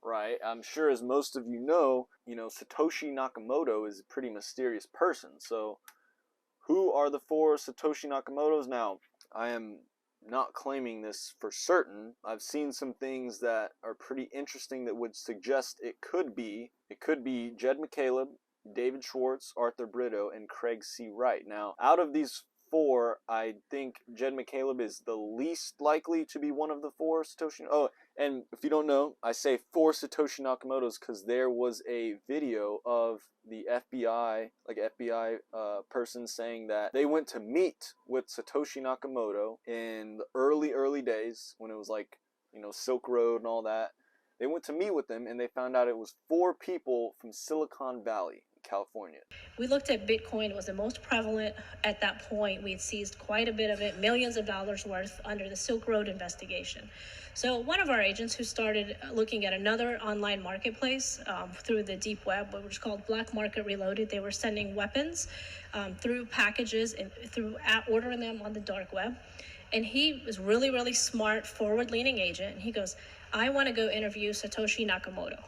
right? I'm sure, as most of you know, Satoshi Nakamoto is a pretty mysterious person. So who are the four Satoshi Nakamotos? Now, I am not claiming this for certain. I've seen some things that are pretty interesting that would suggest it could be Jed McCaleb, David Schwartz, Arthur Brito, and Craig C. Wright. Now, out of these four, I think Jed McCaleb is the least likely to be one of the four Satoshi. Oh, and if you don't know, I say four Satoshi Nakamotos because there was a video of the FBI person saying that they went to meet with Satoshi Nakamoto in the early days when it was like, Silk Road and all that. They went to meet with them and they found out it was four people from Silicon Valley. California. We looked at Bitcoin. It was the most prevalent at that point. We had seized quite a bit of it, millions of dollars worth, under the Silk Road investigation. So one of our agents who started looking at another online marketplace through the deep web, which was called Black Market Reloaded, they were sending weapons through packages and ordering them on the dark web. And he was really, really smart, forward-leaning agent. And he goes, I want to go interview Satoshi Nakamoto.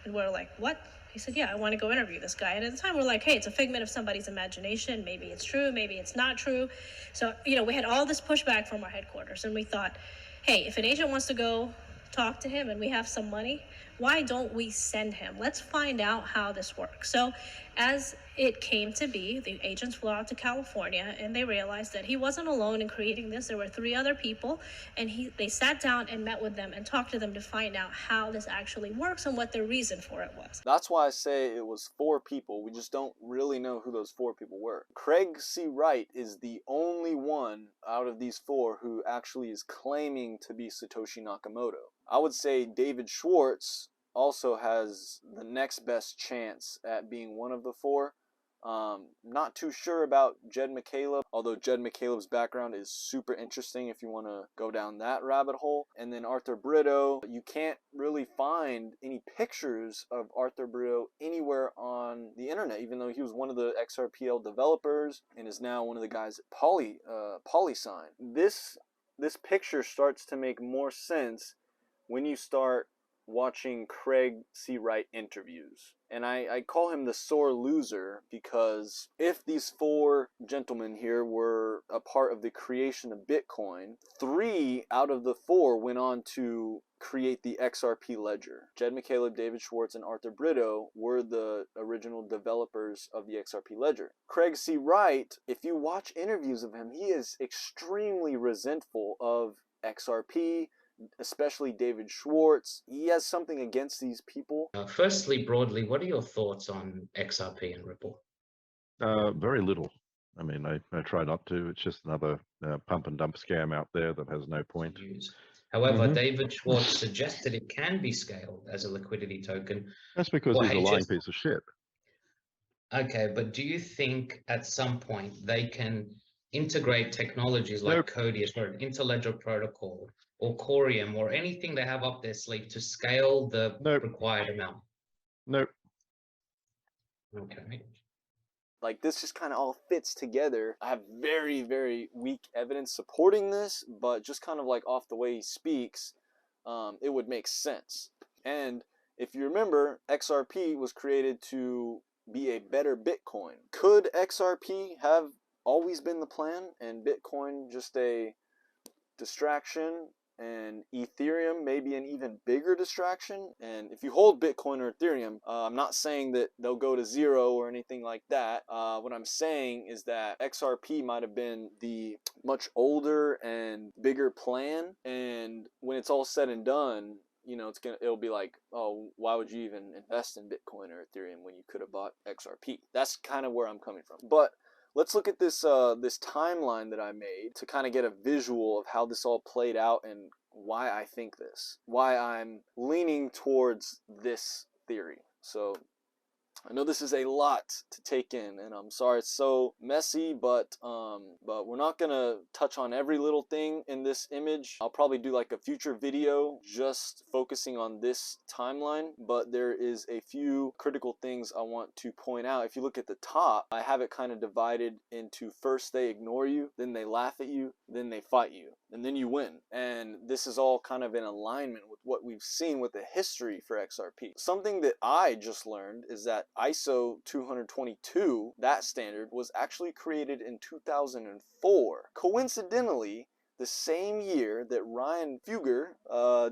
And we're like, what? He said, yeah, I want to go interview this guy. And at the time, we're like, hey, it's a figment of somebody's imagination. Maybe it's true. Maybe it's not true. So, we had all this pushback from our headquarters. And we thought, hey, if an agent wants to go talk to him and we have some money, why don't we send him? Let's find out how this works. So as it came to be, the agents flew out to California and they realized that he wasn't alone in creating this. There were 3 other people, and they sat down and met with them and talked to them to find out how this actually works and what the reason for it was. That's why I say it was 4 people. We just don't really know who those 4 people were. Craig C. Wright is the only one out of these 4 who actually is claiming to be Satoshi Nakamoto. I would say David Schwartz also has the next best chance at being one of the 4. Not too sure about Jed McCaleb, although Jed McCaleb's background is super interesting if you want to go down that rabbit hole. And then Arthur Brito, you can't really find any pictures of Arthur Brito anywhere on the internet, even though he was one of the XRPL developers and is now one of the guys at PolySign. This picture starts to make more sense when you start watching Craig C. Wright interviews. And I call him the sore loser because if these 4 gentlemen here were a part of the creation of Bitcoin, 3 out of the 4 went on to create the XRP ledger. Jed McCaleb, David Schwartz, and Arthur Brito were the original developers of the XRP ledger. Craig C. Wright, if you watch interviews of him, he is extremely resentful of XRP, especially David Schwartz. He has something against these people. Firstly, broadly, what are your thoughts on XRP and Ripple? Very little. I mean, I try not to. It's just another pump and dump scam out there that has no point. However, David Schwartz suggested it can be scaled as a liquidity token. That's because he's a lying piece of shit. Okay, but do you think at some point they can integrate technologies like Codius or an Interledger Protocol or Corium or anything they have up their sleeve to scale the required amount? Nope. Okay. Like, this just kind of all fits together. I have very, very weak evidence supporting this, but just kind of like off the way he speaks, it would make sense. And if you remember, XRP was created to be a better Bitcoin. Could XRP have always been the plan and Bitcoin just a distraction, and Ethereum maybe an even bigger distraction? And if you hold Bitcoin or Ethereum, I'm not saying that they'll go to 0 or anything like that. What I'm saying is that XRP might have been the much older and bigger plan, and when it's all said and done, it'll be like, oh, why would you even invest in Bitcoin or Ethereum when you could have bought XRP? That's kind of where I'm coming from. But let's look at this this timeline that I made to kind of get a visual of how this all played out and why I think this, why I'm leaning towards this theory. So I know this is a lot to take in, and I'm sorry it's so messy, but we're not gonna touch on every little thing in this image. I'll probably do like a future video just focusing on this timeline, but there is a few critical things I want to point out. If you look at the top, I have it kind of divided into first they ignore you, then they laugh at you, then they fight you, and then you win. And this is all kind of in alignment with what we've seen with the history for XRP. Something that I just learned is that ISO 222, that standard, was actually created in 2004. Coincidentally, the same year that Ryan Fugger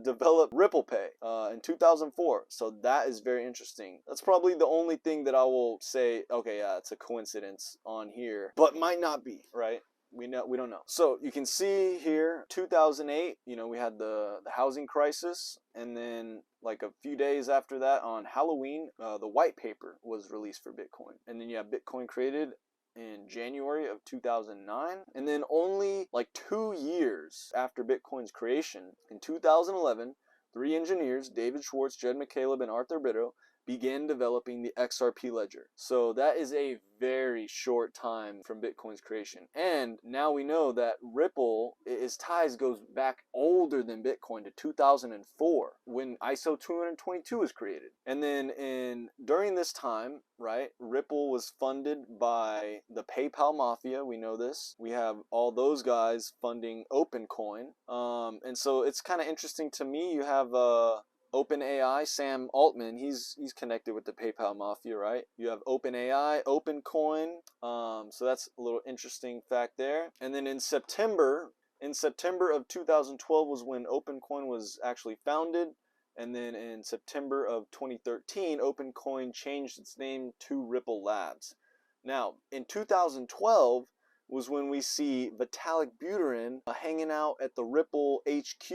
developed Ripple Pay in 2004. So that is very interesting. That's probably the only thing that I will say, okay, yeah, it's a coincidence on here, but might not be, right? We don't know. So you can see here, 2008, we had the housing crisis, and then like a few days after that, on Halloween, the white paper was released for Bitcoin, and then you have Bitcoin created in January of 2009, and then only like 2 years after Bitcoin's creation, in 2011, 3 engineers, David Schwartz, Jed McCaleb, and Arthur Brito, began developing the XRP ledger. So that is a very short time from Bitcoin's creation. And now we know that Ripple, its ties goes back older than Bitcoin to 2004 when ISO 222 was created. And then during this time, right, Ripple was funded by the PayPal mafia. We know this. We have all those guys funding OpenCoin. And so it's kind of interesting to me. You have OpenAI, Sam Altman, he's connected with the PayPal mafia, right? You have OpenAI, OpenCoin, so that's a little interesting fact there. And then in September of 2012 was when OpenCoin was actually founded. And then in September of 2013, OpenCoin changed its name to Ripple Labs. Now, in 2012, was when we see Vitalik Buterin hanging out at the Ripple HQ,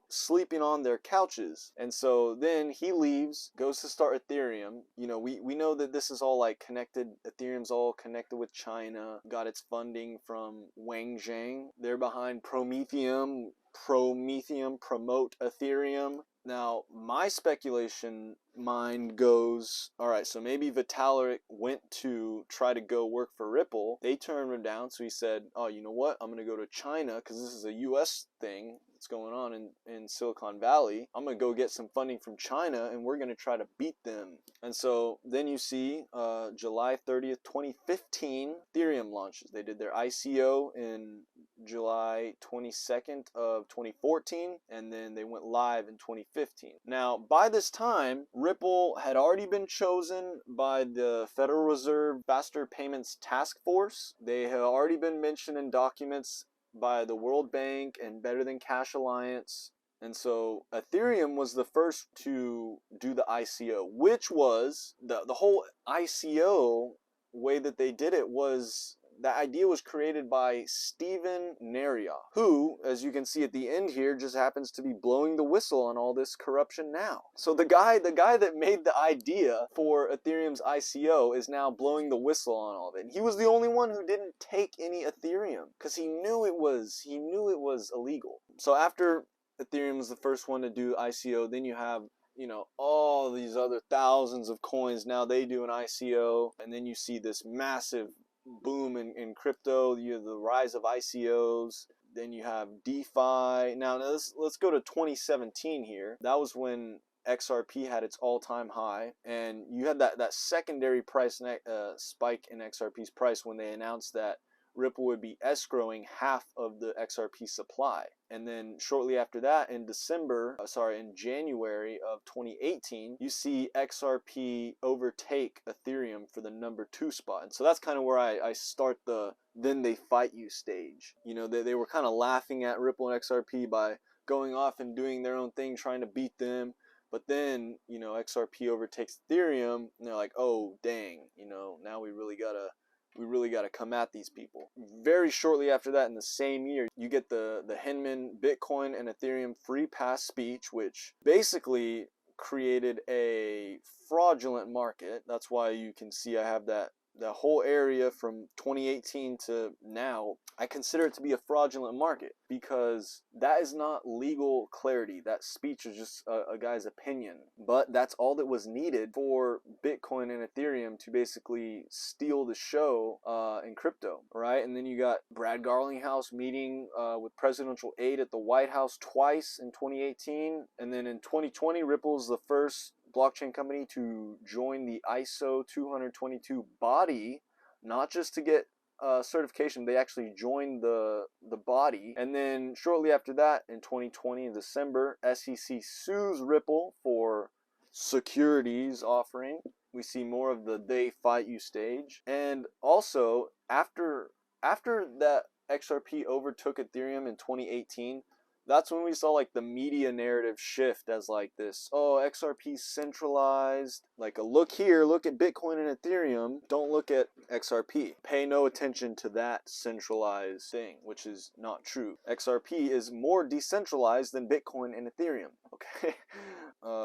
sleeping on their couches. And so then he leaves, goes to start Ethereum. You know, we know that this is all like connected. Ethereum's all connected with China, got its funding from Wang Zhang. They're behind Prometheum promote Ethereum. Now, my speculation mind goes, all right, so maybe Vitalik went to try to go work for Ripple. They turned him down, so he said, oh, you know what? I'm going to go to China because this is a U.S. thing that's going on in Silicon Valley. I'm going to go get some funding from China, and we're going to try to beat them. And so then you see July 30th, 2015, Ethereum launches. They did their ICO in July 22nd of 2014, and then they went live in 2015. Now, by this time, Ripple had already been chosen by the Federal Reserve Faster Payments Task Force. They had already been mentioned in documents by the World Bank and Better Than Cash Alliance. And so Ethereum was the first to do the ICO, which was the whole ICO way that they did it was the idea was created by Steven Narioff, who, as you can see at the end here, just happens to be blowing the whistle on all this corruption now. So the guy that made the idea for Ethereum's ICO is now blowing the whistle on all of it. And he was the only one who didn't take any Ethereum because he knew it was illegal. So after Ethereum was the first one to do ICO, then you have, you know, all these other thousands of coins. Now they do an ICO, and then you see this massive boom in crypto. You have the rise of ICOs. Then you have DeFi. Now let's go to 2017 here. That was when XRP had its all-time high, and you had that secondary price spike in XRP's price when they announced that Ripple would be escrowing half of the XRP supply. And then shortly after that, in January of 2018, you see XRP overtake Ethereum for the #2 spot. And so that's kind of where I start the then they fight you stage. You know, they were kind of laughing at Ripple and XRP by going off and doing their own thing, trying to beat them. But then, you know, XRP overtakes Ethereum, and they're like, oh, dang, you know, now we really gotta come at these people. Very shortly after that, in the same year, you get the Hinman Bitcoin and Ethereum free pass speech, which basically created a fraudulent market. That's why you can see I have the whole area from 2018 to now. I consider it to be a fraudulent market because that is not legal clarity. That speech is just a guy's opinion. But that's all that was needed for Bitcoin and Ethereum to basically steal the show in crypto, right? And then you got Brad Garlinghouse meeting with presidential aid at the White House twice in 2018. And then in 2020, Ripple's the first blockchain company to join the ISO 222 body, not just to get certification, they actually joined the body. And then shortly after that, in 2020, in December, SEC sues Ripple for securities offering. We see more of the they fight you stage. And also, after that XRP overtook Ethereum in 2018, that's when we saw like the media narrative shift as like this, oh, XRP centralized, like a look here, look at Bitcoin and Ethereum, don't look at XRP. Pay no attention to that centralized thing, which is not true. XRP is more decentralized than Bitcoin and Ethereum, okay?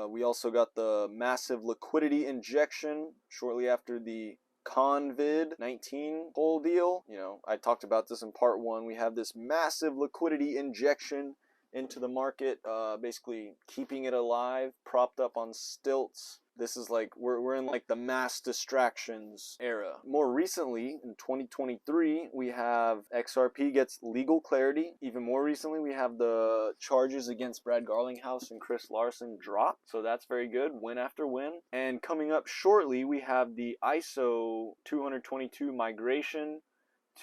We also got the massive liquidity injection shortly after the COVID-19 whole deal. You know, I talked about this in part 1. We have this massive liquidity injection into the market, basically keeping it alive, propped up on stilts. This is like, we're in like the mass distractions era. More recently, in 2023, we have XRP gets legal clarity. Even more recently, we have the charges against Brad Garlinghouse and Chris Larson drop. So that's very good, win after win. And coming up shortly, we have the ISO 222 migration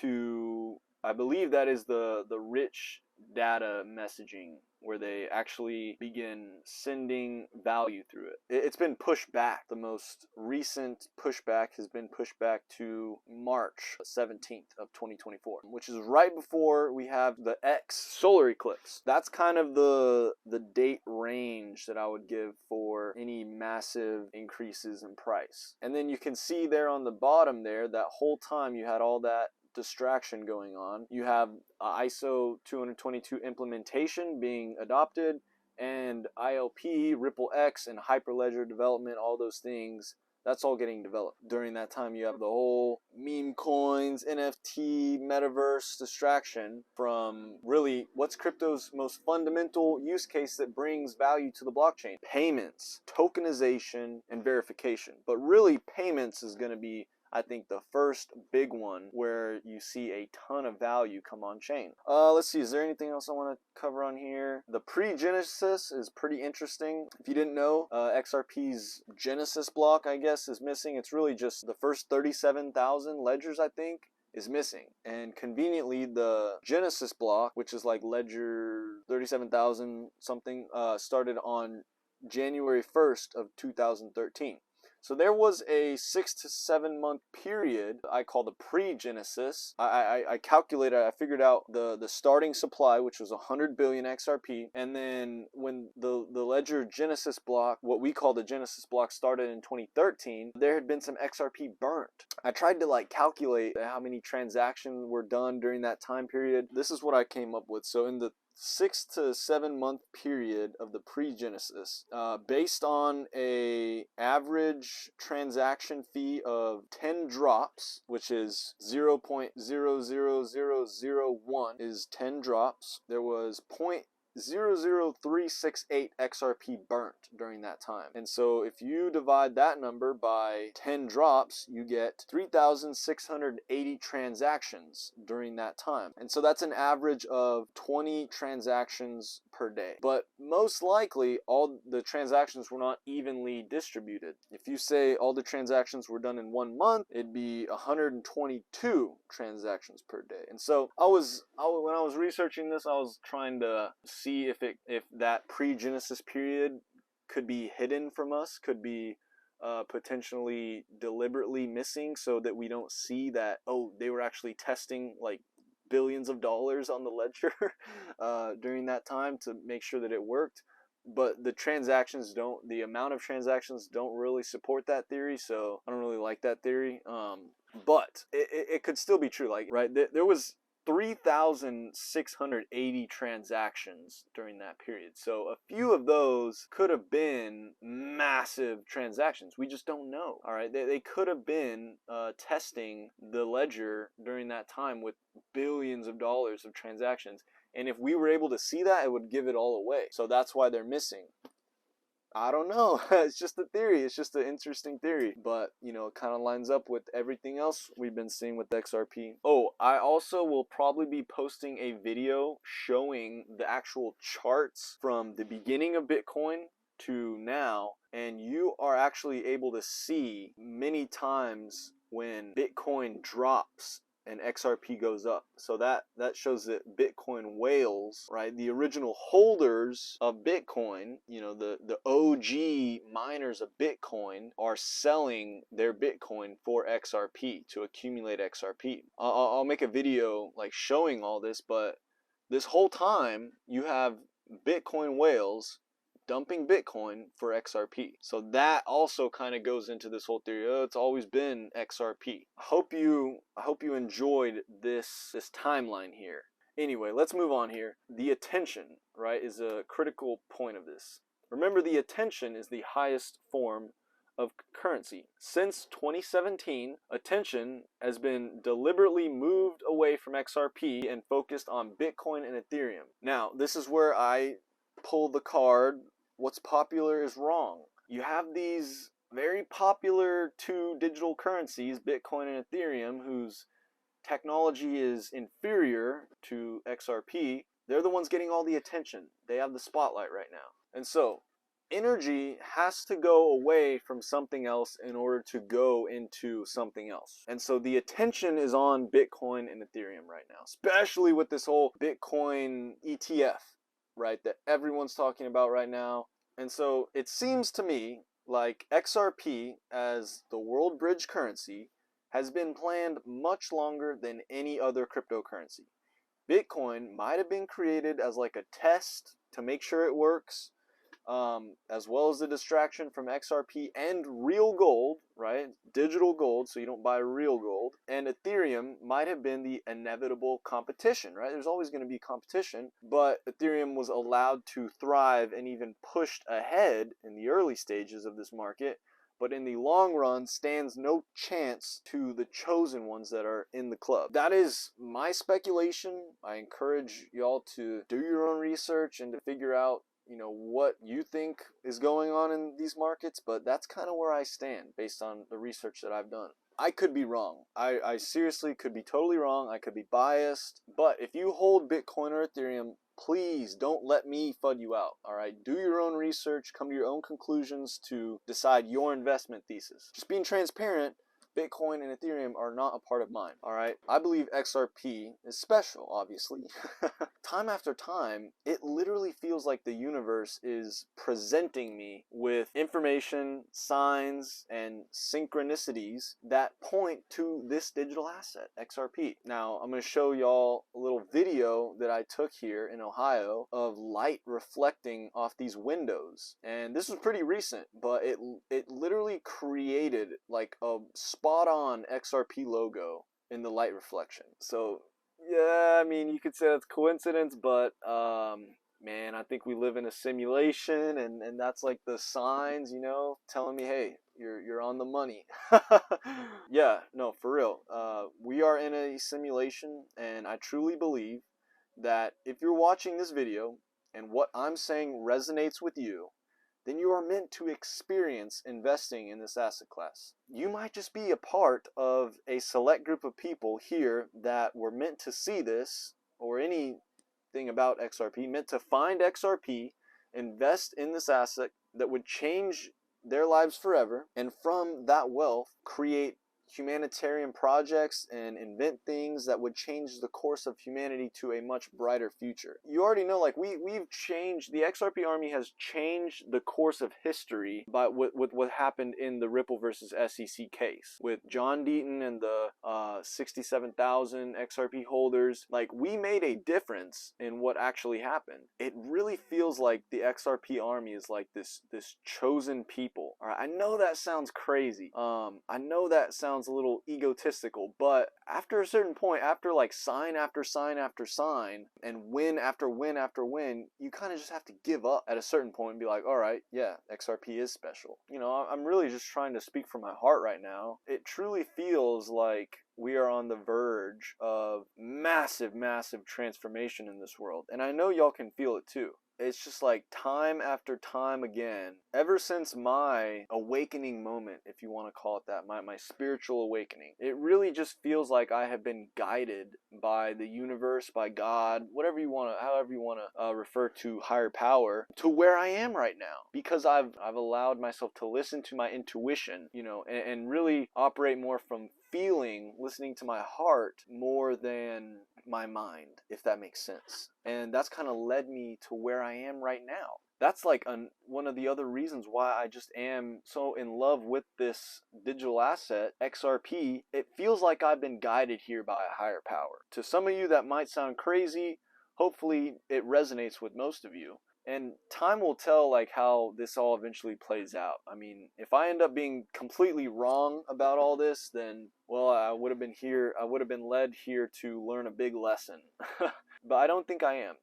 to, I believe that is the rich data messaging, where they actually begin sending value through it. It's been pushed back. The most recent pushback has been pushed back to March 17th of 2024, which is right before we have the X solar eclipse. That's kind of the date range that I would give for any massive increases in price. And then you can see there on the bottom there, that whole time you had all that distraction going on. You have ISO 222 implementation being adopted, and ILP, Ripple X, and Hyperledger development, all those things, that's all getting developed. During that time, you have the whole meme coins, NFT, metaverse distraction from really what's crypto's most fundamental use case that brings value to the blockchain: payments, tokenization, and verification. But really, payments is going to be, I think, the first big one where you see a ton of value come on chain. Let's see, is there anything else I want to cover on here? The pre-Genesis is pretty interesting. If you didn't know, XRP's Genesis block, I guess, is missing. It's really just the first 37,000 ledgers, I think, is missing. And conveniently, the Genesis block, which is like ledger 37,000 something, started on January 1st of 2013. So there was a 6 to 7 month period I call the pre-Genesis. I calculated, I figured out the starting supply, which was 100 billion XRP. And then when the ledger Genesis block, what we call the Genesis block, started in 2013, there had been some XRP burnt. I tried to like calculate how many transactions were done during that time period. This is what I came up with. So in the 6 to 7 month period of the pre-Genesis, based on a average transaction fee of 10 drops, which is 0.00001 is 10 drops, there was 0.00368 XRP burnt during that time. And so if you divide that number by 10 drops, you get 3,680 transactions during that time. And so that's an average of 20 transactions per day. But most likely, all the transactions were not evenly distributed. If you say all the transactions were done in 1 month, it'd be 122 transactions per day. And so when I was researching this, I was trying to see if that pre-Genesis period could be hidden from us, could be potentially deliberately missing, so that we don't see that, oh, they were actually testing like billions of dollars on the ledger during that time to make sure that it worked. But the amount of transactions don't really support that theory, so I don't really like that theory. But it could still be true, like, right, there was 3,680 transactions during that period. So a few of those could have been massive transactions. We just don't know. All right, they could have been testing the ledger during that time with billions of dollars of transactions. And if we were able to see that, it would give it all away. So that's why they're missing. I don't know. It's just a theory. It's just an interesting theory. But, you know, it kind of lines up with everything else we've been seeing with XRP. Oh, I also will probably be posting a video showing the actual charts from the beginning of Bitcoin to now. And you are actually able to see many times when Bitcoin drops and XRP goes up. So that shows that Bitcoin whales, right? The original holders of Bitcoin, you know, the OG miners of Bitcoin, are selling their Bitcoin for XRP to accumulate XRP. I'll make a video like showing all this, but this whole time you have Bitcoin whales dumping Bitcoin for XRP. So that also kind of goes into this whole theory. Oh, it's always been XRP. I hope you enjoyed this timeline here. Anyway, let's move on here. The attention, right, is a critical point of this. Remember, the attention is the highest form of currency. Since 2017, attention has been deliberately moved away from XRP and focused on Bitcoin and Ethereum. Now, this is where I pull the card, what's popular is wrong. You have these very popular two digital currencies, Bitcoin and Ethereum, whose technology is inferior to XRP, they're the ones getting all the attention. They have the spotlight right now. And so energy has to go away from something else in order to go into something else. And so the attention is on Bitcoin and Ethereum right now, especially with this whole Bitcoin ETF, right, that everyone's talking about right now. And so it seems to me like XRP as the world bridge currency has been planned much longer than any other cryptocurrency. Bitcoin might have been created as like a test to make sure it works, as well as the distraction from XRP and real gold, right? Digital gold, so you don't buy real gold. And Ethereum might have been the inevitable competition, right? There's always going to be competition, but Ethereum was allowed to thrive and even pushed ahead in the early stages of this market, but in the long run stands no chance to the chosen ones that are in the club. That is my speculation. I encourage y'all to do your own research and to figure out, you know, what you think is going on in these markets, but that's kind of where I stand based on the research that I've done. I could be wrong. I seriously could be totally wrong. I could be biased, but if you hold Bitcoin or Ethereum, please don't let me FUD you out, all right? Do your own research, come to your own conclusions to decide your investment thesis. Just being transparent, Bitcoin and Ethereum are not a part of mine, all right? I believe XRP is special, obviously. Time after time, it literally feels like the universe is presenting me with information, signs, and synchronicities that point to this digital asset, XRP. Now, I'm going to show y'all a little video that I took here in Ohio of light reflecting off these windows. And this was pretty recent, but it literally created like a spot-on XRP logo in the light reflection. So yeah, I mean, you could say that's coincidence, but man, I think we live in a simulation, and that's like the signs, you know, telling me, hey, you're on the money. Yeah, no, for real. We are in a simulation, and I truly believe that if you're watching this video and what I'm saying resonates with you, then you are meant to experience investing in this asset class. You might just be a part of a select group of people here that were meant to see this, or anything about XRP, meant to find XRP, invest in this asset that would change their lives forever, and from that wealth create humanitarian projects and invent things that would change the course of humanity to a much brighter future. You already know, like, we've changed, the XRP army has changed the course of history by with what happened in the Ripple versus SEC case with John Deaton and the 67,000 XRP holders. Like, we made a difference in what actually happened. It really feels like the XRP army is like this chosen people. All right, I know that sounds crazy. I know that sounds a little egotistical, but after a certain point, after like sign after sign after sign and win after win after win, you kind of just have to give up at a certain point and be like, all right, yeah, XRP is special. You know, I'm really just trying to speak from my heart right now. It truly feels like we are on the verge of massive transformation in this world, and I know y'all can feel it too. It's just like time after time again, ever since my awakening moment, if you want to call it that, my spiritual awakening, it really just feels like I have been guided by the universe, by God, whatever you want to, however you want to refer to higher power, to where I am right now, because I've allowed myself to listen to my intuition, you know, and really operate more from feeling, listening to my heart more than my mind, if that makes sense. And that's kind of led me to where I am right now. That's like one of the other reasons why I just am so in love with this digital asset, XRP. It feels like I've been guided here by a higher power. To some of you, that might sound crazy. Hopefully it resonates with most of you. And time will tell like how this all eventually plays out. I mean, if I end up being completely wrong about all this, then, well, I would have been led here to learn a big lesson. but I don't think I am.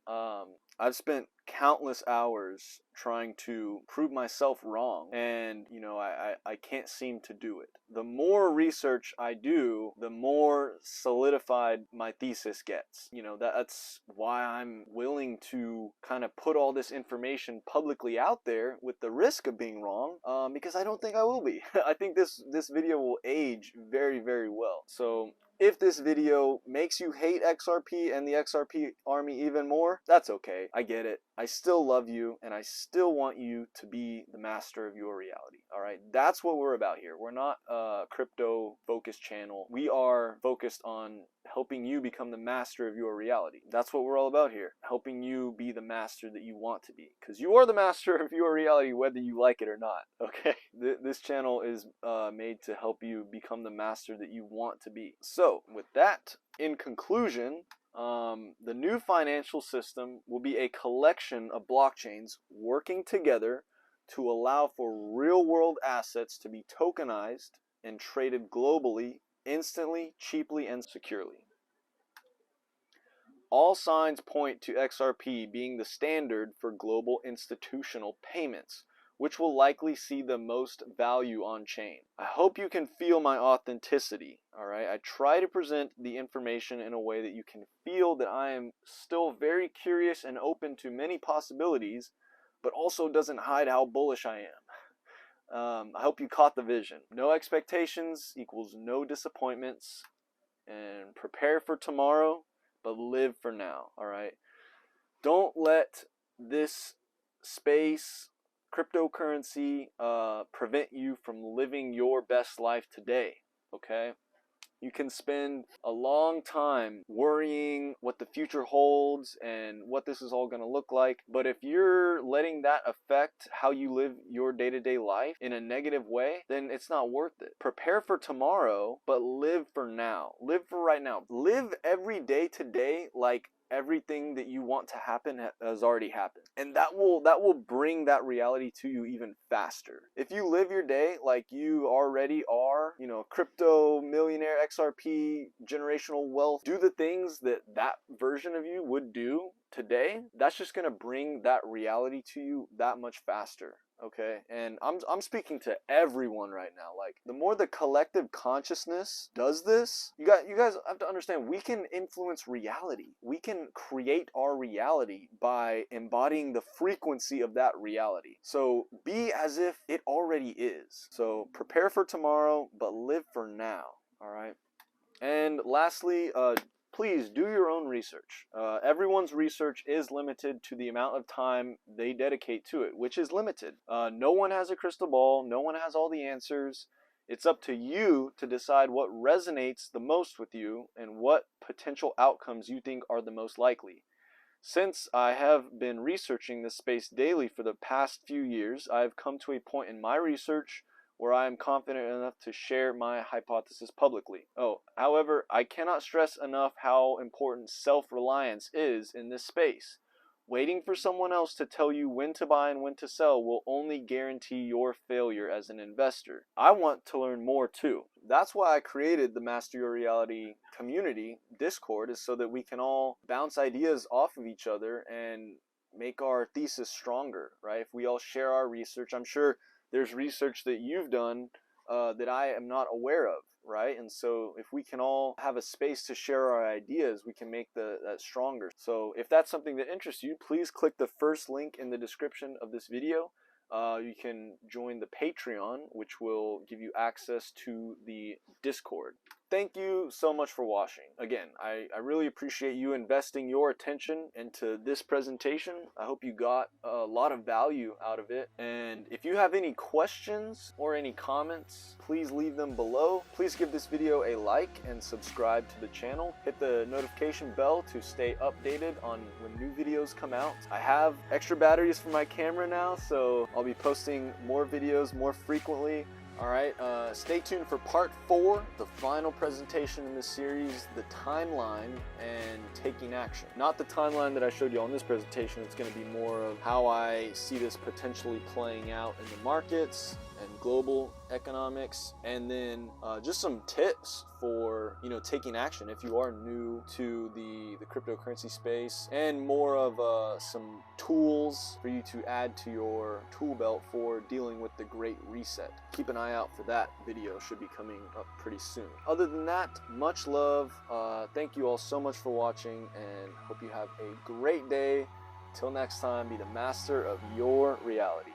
I've spent countless hours trying to prove myself wrong, and you know, I can't seem to do it. The more research I do, the more solidified my thesis gets. You know, that's why I'm willing to kind of put all this information publicly out there with the risk of being wrong, because I don't think I will be. I think this video will age very, very well. So if this video makes you hate XRP and the XRP army even more, that's okay. I get it. I still love you, and I still want you to be the master of your reality. All right, that's what we're about here. We're not a crypto focused channel. We are focused on helping you become the master of your reality. That's what we're all about here, helping you be the master that you want to be, because you are the master of your reality whether you like it or not. Okay, this channel is made to help you become the master that you want to be. So with that, in conclusion, the new financial system will be a collection of blockchains working together to allow for real-world assets to be tokenized and traded globally, instantly, cheaply, and securely. All signs point to XRP being the standard for global institutional payments, which will likely see the most value on chain. I hope you can feel my authenticity, alright? I try to present the information in a way that you can feel that I am still very curious and open to many possibilities, but also doesn't hide how bullish I am. I hope you caught the vision. No expectations equals no disappointments, and prepare for tomorrow, but live for now, alright? Don't let this space, cryptocurrency, prevent you from living your best life today, okay? You can spend a long time worrying what the future holds and what this is all going to look like, but if you're letting that affect how you live your day-to-day life in a negative way, then it's not worth it. Prepare for tomorrow, but live for now. Live for right now. Live every day today like everything that you want to happen has already happened, and that will bring that reality to you even faster. If you live your day like you already are, you know, crypto millionaire, XRP, generational wealth, do the things that version of you would do today, that's just going to bring that reality to you that much faster. Okay, and I'm speaking to everyone right now. Like, the more the collective consciousness does this, you guys have to understand, we can influence reality. We can create our reality by embodying the frequency of that reality. So be as if it already is. So prepare for tomorrow, but live for now. All right. And lastly, please do your own research. Everyone's research is limited to the amount of time they dedicate to it, which is limited. No one has a crystal ball. No one has all the answers. It's up to you to decide what resonates the most with you and what potential outcomes you think are the most likely. Since I have been researching this space daily for the past few years, I have come to a point in my research where I am confident enough to share my hypothesis publicly. However, I cannot stress enough how important self-reliance is in this space. Waiting for someone else to tell you when to buy and when to sell will only guarantee your failure as an investor. I want to learn more too. That's why I created the Master Your Reality community, Discord, is so that we can all bounce ideas off of each other and make our thesis stronger, right? If we all share our research, I'm sure there's research that you've done that I am not aware of, right? And so if we can all have a space to share our ideas, we can make that stronger. So if that's something that interests you, please click the first link in the description of this video. You can join the Patreon, which will give you access to the Discord. Thank you so much for watching. Again, I really appreciate you investing your attention into this presentation. I hope you got a lot of value out of it. And if you have any questions or any comments, please leave them below. Please give this video a like and subscribe to the channel. Hit the notification bell to stay updated on when new videos come out. I have extra batteries for my camera now, so I'll be posting more videos more frequently. Alright, stay tuned for part 4, the final presentation in this series, the timeline and taking action. Not the timeline that I showed you on this presentation. It's going to be more of how I see this potentially playing out in the markets, and global economics, and then just some tips for, you know, taking action if you are new to the cryptocurrency space, and more of some tools for you to add to your tool belt for dealing with the Great Reset. Keep an eye out for that video, should be coming up pretty soon. Other than that, much love. Thank you all so much for watching, and hope you have a great day. Till next time, be the master of your reality.